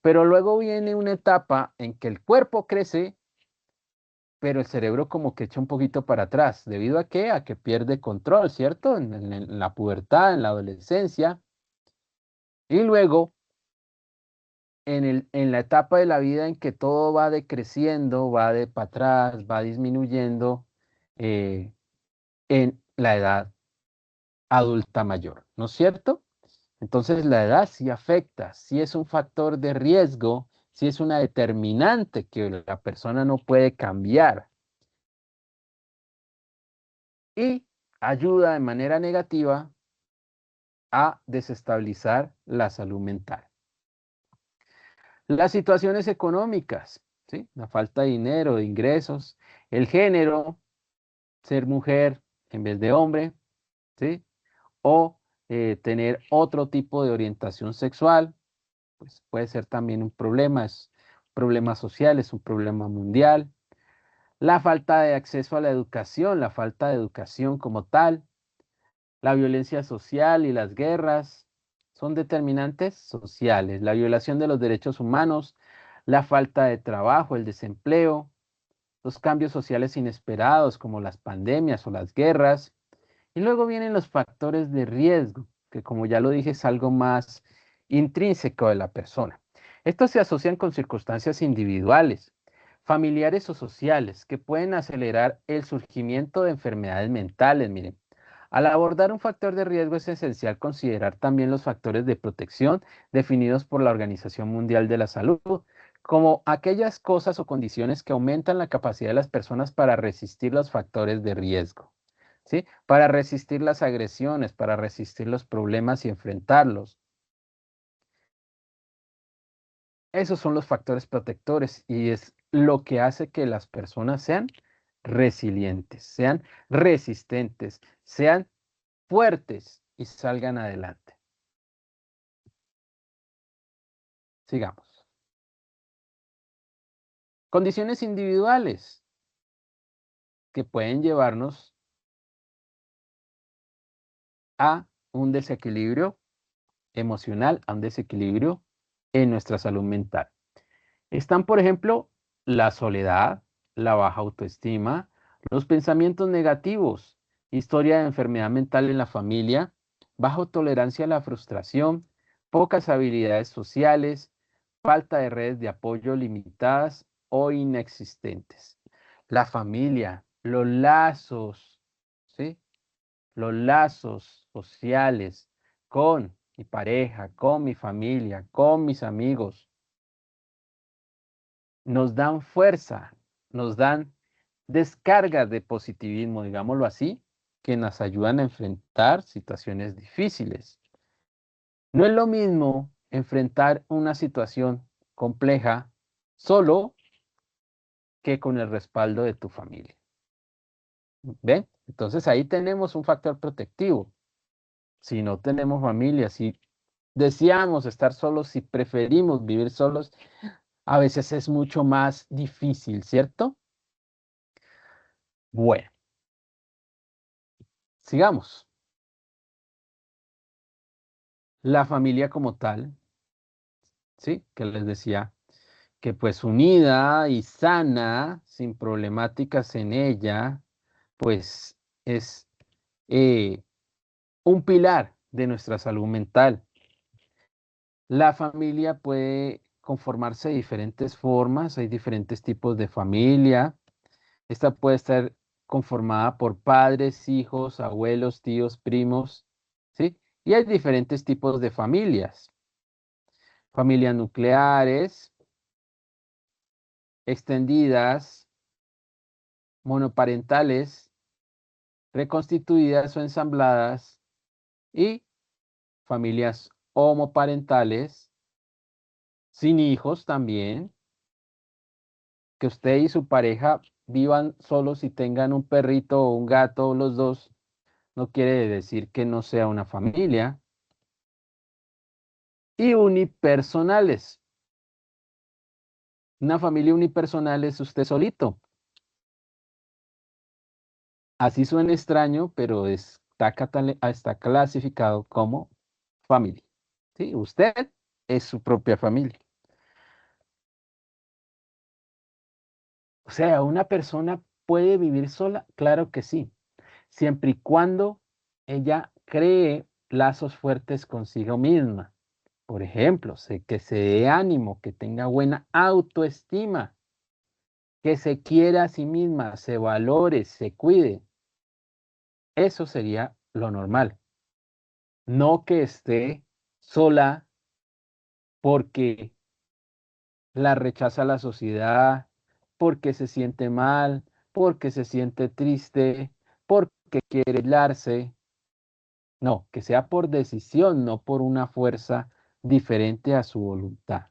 pero luego viene una etapa en que el cuerpo crece, pero el cerebro como que echa un poquito para atrás. ¿Debido a qué? A que pierde control, ¿cierto? En la pubertad, en la adolescencia. Y luego, en la etapa de la vida en que todo va decreciendo, va de para atrás, va disminuyendo, eh, en la edad adulta mayor, ¿no es cierto? Entonces la edad sí afecta, sí es un factor de riesgo, sí es una determinante que la persona no puede cambiar y ayuda de manera negativa a desestabilizar la salud mental. Las situaciones económicas, ¿sí? La falta de dinero, de ingresos, el género, ser mujer en vez de hombre, ¿sí? O tener otro tipo de orientación sexual, pues puede ser también un problema, es un problema social, es un problema mundial. La falta de acceso a la educación, la falta de educación como tal, la violencia social y las guerras son determinantes sociales. La violación de los derechos humanos, la falta de trabajo, el desempleo, los cambios sociales inesperados como las pandemias o las guerras. Y luego vienen los factores de riesgo, que como ya lo dije es algo más intrínseco de la persona. Estos se asocian con circunstancias individuales, familiares o sociales que pueden acelerar el surgimiento de enfermedades mentales. Miren, al abordar un factor de riesgo es esencial considerar también los factores de protección definidos por la Organización Mundial de la Salud, como aquellas cosas o condiciones que aumentan la capacidad de las personas para resistir los factores de riesgo, ¿sí? Para resistir las agresiones, para resistir los problemas y enfrentarlos. Esos son los factores protectores y es lo que hace que las personas sean resilientes, sean resistentes, sean fuertes y salgan adelante. Sigamos. Condiciones individuales que pueden llevarnos a un desequilibrio emocional, a un desequilibrio en nuestra salud mental. Están, por ejemplo, la soledad, la baja autoestima, los pensamientos negativos, historia de enfermedad mental en la familia, baja tolerancia a la frustración, pocas habilidades sociales, falta de redes de apoyo limitadas o inexistentes. La familia, los lazos, ¿sí? Los lazos sociales con mi pareja, con mi familia, con mis amigos, nos dan fuerza, nos dan descargas de positivismo, digámoslo así, que nos ayudan a enfrentar situaciones difíciles. No es lo mismo enfrentar una situación compleja solo que con el respaldo de tu familia. ¿Ven? Entonces ahí tenemos un factor protectivo. Si no tenemos familia, si deseamos estar solos, si preferimos vivir solos, a veces es mucho más difícil, ¿cierto? Bueno, sigamos. La familia como tal, ¿sí? Que les decía que pues unida y sana, sin problemáticas en ella, pues es eh, un pilar de nuestra salud mental. La familia puede conformarse de diferentes formas, hay diferentes tipos de familia. Esta puede estar conformada por padres, hijos, abuelos, tíos, primos, ¿sí? Y hay diferentes tipos de familias. Familias nucleares, extendidas, monoparentales, reconstituidas o ensambladas y familias homoparentales, sin hijos también, que usted y su pareja vivan solos y tengan un perrito o un gato, los dos, no quiere decir que no sea una familia. Y unipersonales. Una familia unipersonal es usted solito. Así suena extraño, pero está clasificado como familia. ¿Sí? Usted es su propia familia. O sea, ¿una persona puede vivir sola? Claro que sí, siempre y cuando ella cree lazos fuertes consigo misma. Por ejemplo, que se dé ánimo, que tenga buena autoestima, que se quiera a sí misma, se valore, se cuide. Eso sería lo normal. No que esté sola porque la rechaza la sociedad, porque se siente mal, porque se siente triste, porque quiere aislarse. No, que sea por decisión, no por una fuerza diferente a su voluntad.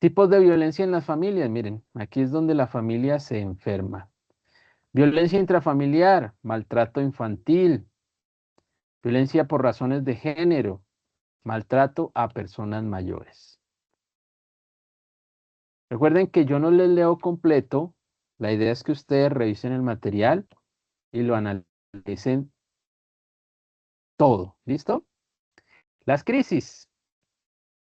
Tipos de violencia en las familias. Miren, aquí es donde la familia se enferma. Violencia intrafamiliar, maltrato infantil, violencia por razones de género, maltrato a personas mayores. Recuerden que yo no les leo completo. La idea es que ustedes revisen el material y lo analicen todo. ¿Listo? Las crisis.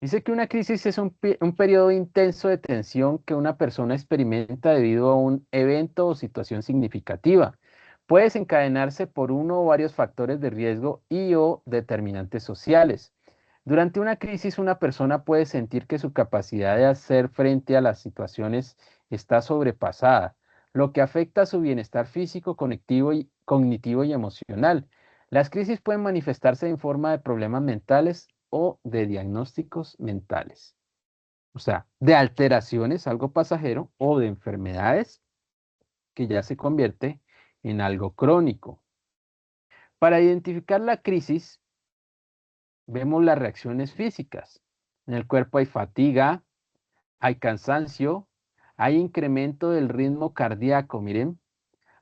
Dice que una crisis es un periodo intenso de tensión que una persona experimenta debido a un evento o situación significativa. Puede desencadenarse por uno o varios factores de riesgo y o determinantes sociales. Durante una crisis, una persona puede sentir que su capacidad de hacer frente a las situaciones está sobrepasada, lo que afecta a su bienestar físico, cognitivo y emocional. Las crisis pueden manifestarse en forma de problemas mentales o de diagnósticos mentales, o sea, de alteraciones, algo pasajero, o de enfermedades que ya se convierte en algo crónico. Para identificar la crisis, vemos las reacciones físicas. En el cuerpo hay fatiga, hay cansancio, hay incremento del ritmo cardíaco, miren,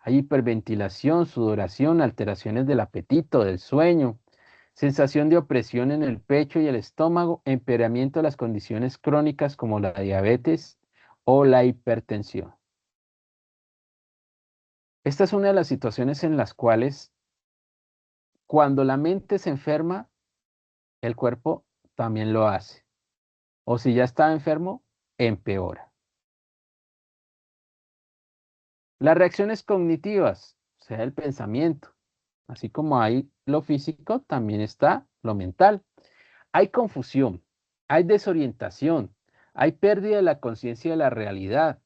hay hiperventilación, sudoración, alteraciones del apetito, del sueño, sensación de opresión en el pecho y el estómago, empeoramiento de las condiciones crónicas como la diabetes o la hipertensión. Esta es una de las situaciones en las cuales cuando la mente se enferma, el cuerpo también lo hace. O si ya está enfermo, empeora. Las reacciones cognitivas, o sea, el pensamiento, así como hay lo físico, también está lo mental. Hay confusión, hay desorientación, hay pérdida de la conciencia de la realidad,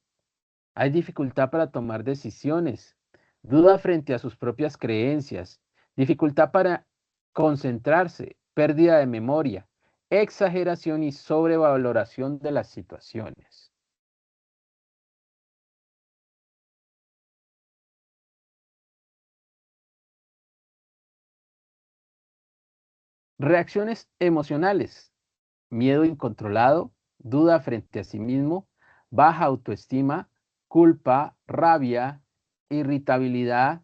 hay dificultad para tomar decisiones, duda frente a sus propias creencias, dificultad para concentrarse, pérdida de memoria, exageración y sobrevaloración de las situaciones. Reacciones emocionales, miedo incontrolado, duda frente a sí mismo, baja autoestima, culpa, rabia, irritabilidad,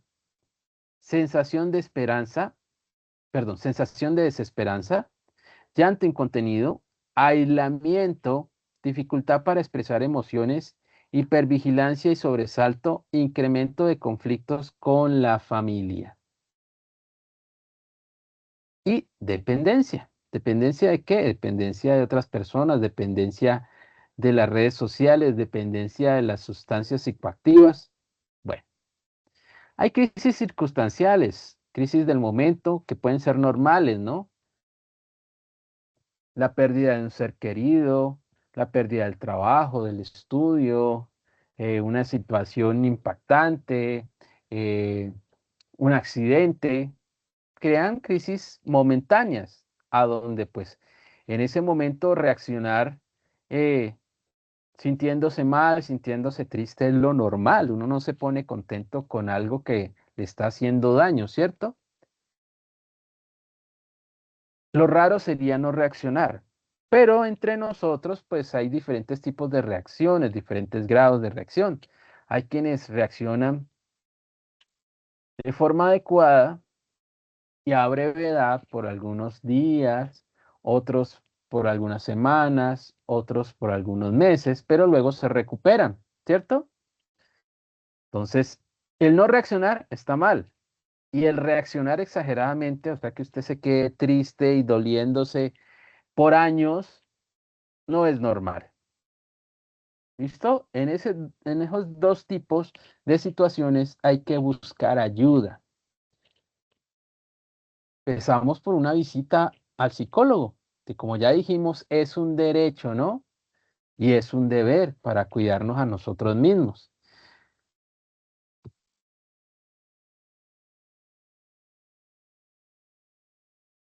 sensación de esperanza, perdón, sensación de desesperanza, llanto incontenido, aislamiento, dificultad para expresar emociones, hipervigilancia y sobresalto, incremento de conflictos con la familia. Y dependencia. ¿Dependencia de qué? Dependencia de otras personas, dependencia de las redes sociales, dependencia de las sustancias psicoactivas. Bueno, hay crisis circunstanciales, crisis del momento que pueden ser normales, ¿no? La pérdida de un ser querido, la pérdida del trabajo, del estudio, una situación impactante, eh, un accidente, crean crisis momentáneas, a donde pues en ese momento reaccionar eh, sintiéndose mal, sintiéndose triste es lo normal. Uno no se pone contento con algo que le está haciendo daño, ¿cierto? Lo raro sería no reaccionar, pero entre nosotros pues hay diferentes tipos de reacciones, diferentes grados de reacción. Hay quienes reaccionan de forma adecuada y a brevedad por algunos días, otros por algunas semanas, otros por algunos meses, pero luego se recuperan, ¿cierto? Entonces, el no reaccionar está mal. Y el reaccionar exageradamente, o sea, que usted se quede triste y doliéndose por años, no es normal. ¿Listo? En esos dos tipos de situaciones hay que buscar ayuda. Empezamos por una visita al psicólogo, que como ya dijimos, es un derecho, ¿no? Y es un deber para cuidarnos a nosotros mismos.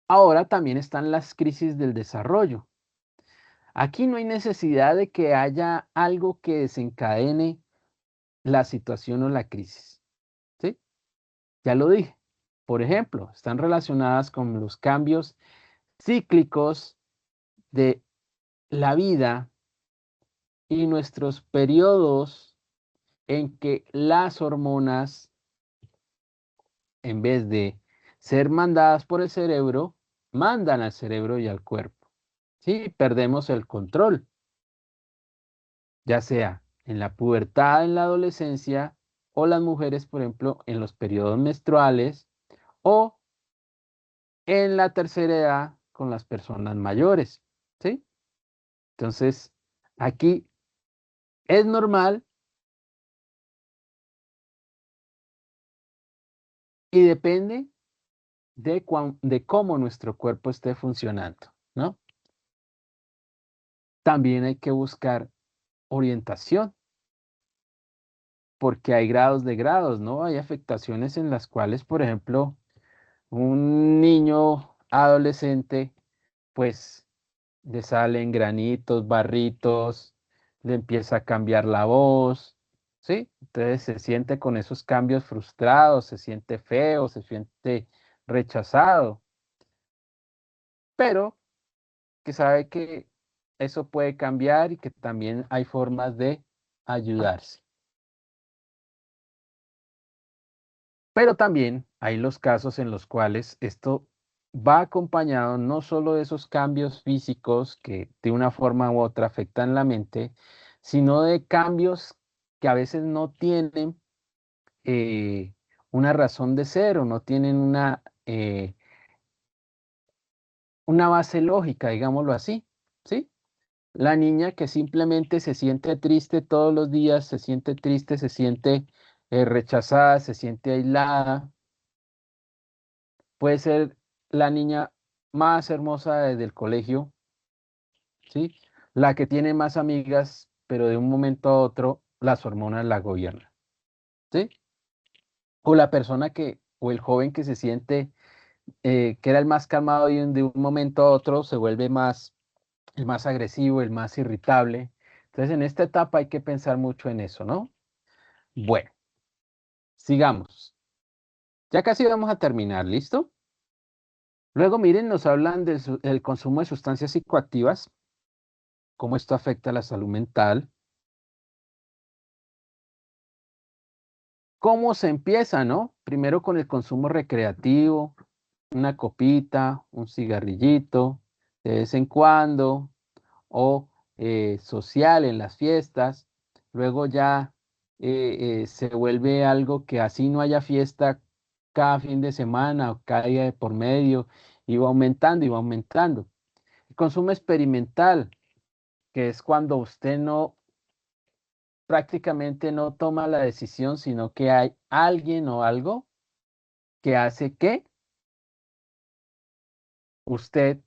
Ahora también están las crisis del desarrollo. Aquí no hay necesidad de que haya algo que desencadene la situación o la crisis, ¿sí? Ya lo dije. Por ejemplo, están relacionadas con los cambios cíclicos de la vida y nuestros periodos en que las hormonas, en vez de ser mandadas por el cerebro, mandan al cerebro y al cuerpo. Sí, perdemos el control, ya sea en la pubertad, en la adolescencia, o las mujeres, por ejemplo, en los periodos menstruales, o en la tercera edad con las personas mayores. ¿Sí? Entonces, aquí es normal y depende de cómo nuestro cuerpo esté funcionando, ¿no? También hay que buscar orientación, porque hay grados de grados, ¿no? Hay afectaciones en las cuales, por ejemplo, un niño adolescente, pues le salen granitos, barritos, le empieza a cambiar la voz, ¿sí? Entonces se siente con esos cambios frustrados, se siente feo, se siente rechazado, pero que sabe que eso puede cambiar y que también hay formas de ayudarse. Pero también hay los casos en los cuales esto va acompañado no solo de esos cambios físicos que de una forma u otra afectan la mente, sino de cambios que a veces no tienen eh, una razón de ser o no tienen una base lógica, digámoslo así, ¿sí? La niña que simplemente se siente triste todos los días, se siente triste, se siente rechazada, se siente aislada. Puede ser la niña más hermosa desde el colegio, ¿sí? La que tiene más amigas, pero de un momento a otro las hormonas la gobiernan, ¿sí? O la persona o el joven que se siente que era el más calmado y de un momento a otro se vuelve el más agresivo, el más irritable. Entonces, en esta etapa hay que pensar mucho en eso, ¿no? Bueno, sigamos. Ya casi vamos a terminar, ¿listo? Luego, miren, nos hablan del consumo de sustancias psicoactivas, cómo esto afecta a la salud mental, cómo se empieza, ¿no? Primero con el consumo recreativo, una copita, un cigarrillito, de vez en cuando, o social en las fiestas. Luego ya se vuelve algo que así no haya fiesta cada fin de semana o cada día de por medio, y va aumentando y va aumentando. El consumo experimental, que es cuando usted no prácticamente no toma la decisión, sino que hay alguien o algo que hace que usted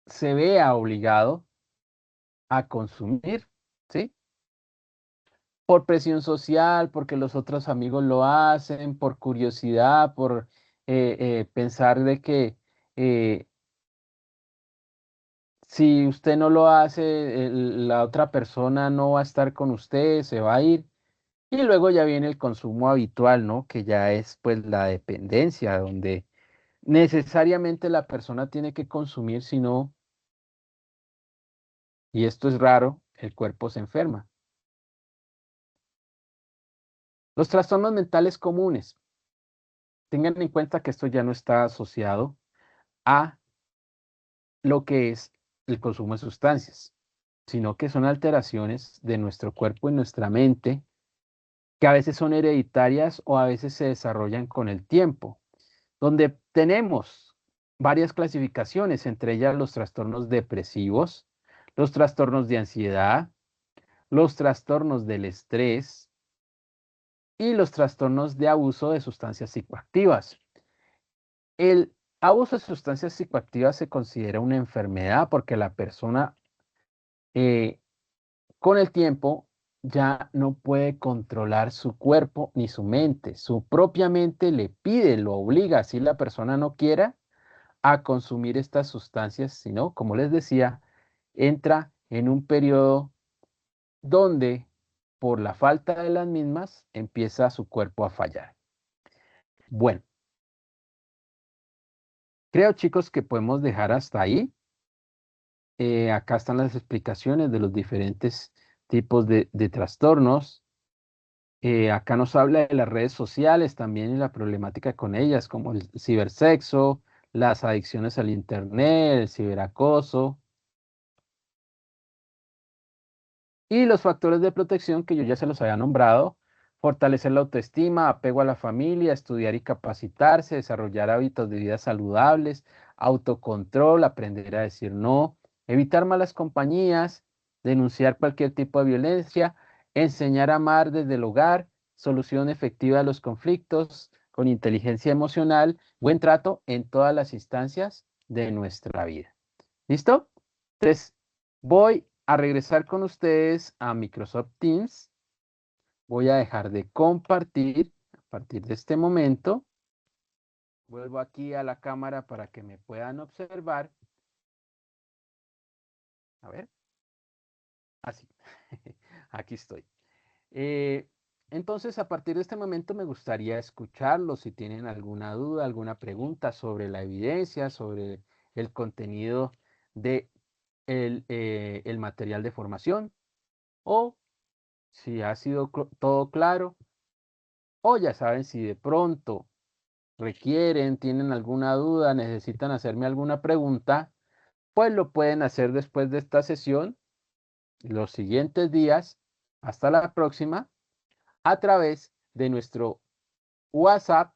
se vea obligado a consumir, ¿sí? Por presión social, porque los otros amigos lo hacen, por curiosidad, por pensar de que eh, si usted no lo hace, la otra persona no va a estar con usted, se va a ir. Y luego ya viene el consumo habitual, ¿no? Que ya es pues la dependencia, donde necesariamente la persona tiene que consumir, si no, y esto es raro, el cuerpo se enferma. Los trastornos mentales comunes. Tengan en cuenta que esto ya no está asociado a lo que es el consumo de sustancias, sino que son alteraciones de nuestro cuerpo y nuestra mente que a veces son hereditarias o a veces se desarrollan con el tiempo, donde tenemos varias clasificaciones, entre ellas los trastornos depresivos, los trastornos de ansiedad, los trastornos del estrés y los trastornos de abuso de sustancias psicoactivas. El abuso de sustancias psicoactivas se considera una enfermedad porque la persona con el tiempo ya no puede controlar su cuerpo ni su mente. Su propia mente le pide, lo obliga, si la persona no quiera, a consumir estas sustancias, sino, como les decía, entra en un periodo donde por la falta de las mismas empieza su cuerpo a fallar. Bueno, creo chicos que podemos dejar hasta ahí. Acá están las explicaciones de los diferentes tipos de trastornos. Acá nos habla de las redes sociales también y la problemática con ellas, como el cibersexo, las adicciones al internet, el ciberacoso y los factores de protección que yo ya se los había nombrado: fortalecer la autoestima, apego a la familia, estudiar y capacitarse, desarrollar hábitos de vida saludables, autocontrol, aprender a decir no, evitar malas compañías, denunciar cualquier tipo de violencia, enseñar a amar desde el hogar, solución efectiva de los conflictos con inteligencia emocional, buen trato en todas las instancias de nuestra vida. ¿Listo? Entonces, voy a regresar con ustedes a Microsoft Teams. Voy a dejar de compartir a partir de este momento. Vuelvo aquí a la cámara para que me puedan observar. A ver. Así. Aquí estoy. Eh, entonces, a partir de este momento me gustaría escucharlos si tienen alguna duda, alguna pregunta sobre la evidencia, sobre el contenido de el material de formación, o si ha sido todo claro, o ya saben, si de pronto requieren, tienen alguna duda, necesitan hacerme alguna pregunta, pues lo pueden hacer después de esta sesión, los siguientes días, hasta la próxima, a través de nuestro WhatsApp,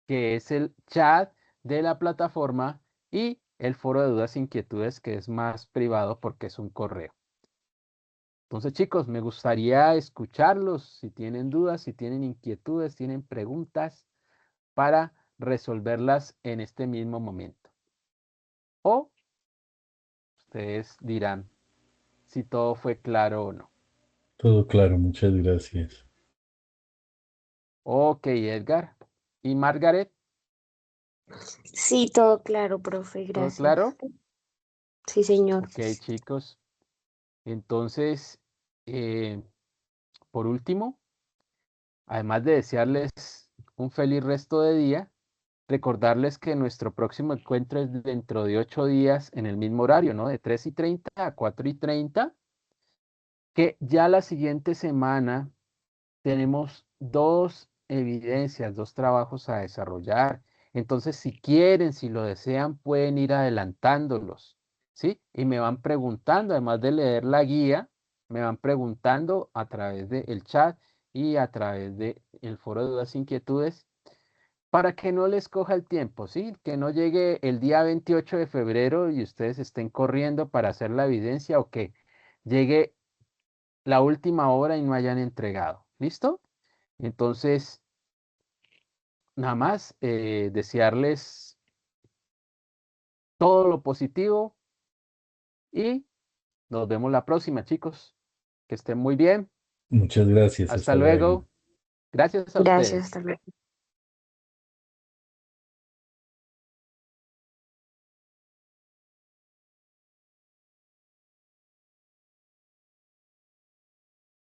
que es el chat de la plataforma, y el foro de dudas e inquietudes, que es más privado porque es un correo. Entonces, chicos, me gustaría escucharlos si tienen dudas, si tienen inquietudes, tienen preguntas para resolverlas en este mismo momento. O ustedes dirán si todo fue claro o no. Todo claro, muchas gracias. Ok, Edgar. ¿Y Margaret? Sí, todo claro, profe, ¿Todo gracias. claro? Sí, señor. Ok, chicos. Entonces, por último, además de desearles un feliz resto de día, recordarles que nuestro próximo encuentro es dentro de 8 días en el mismo horario, ¿no? De 3:30 a 4:30, que ya la siguiente semana tenemos dos evidencias, dos trabajos a desarrollar. Entonces, si quieren, si lo desean, pueden ir adelantándolos, ¿sí? Y me van preguntando, además de leer la guía, me van preguntando a través del chat y a través del foro de dudas e inquietudes, para que no les coja el tiempo, ¿sí? Que no llegue el día 28 de febrero y ustedes estén corriendo para hacer la evidencia, o que llegue la última hora y no hayan entregado. ¿Listo? Entonces, nada más desearles todo lo positivo y nos vemos la próxima, chicos. Que estén muy bien. Muchas gracias, Hasta hasta luego. luego. Gracias a Gracias, hasta ustedes. luego.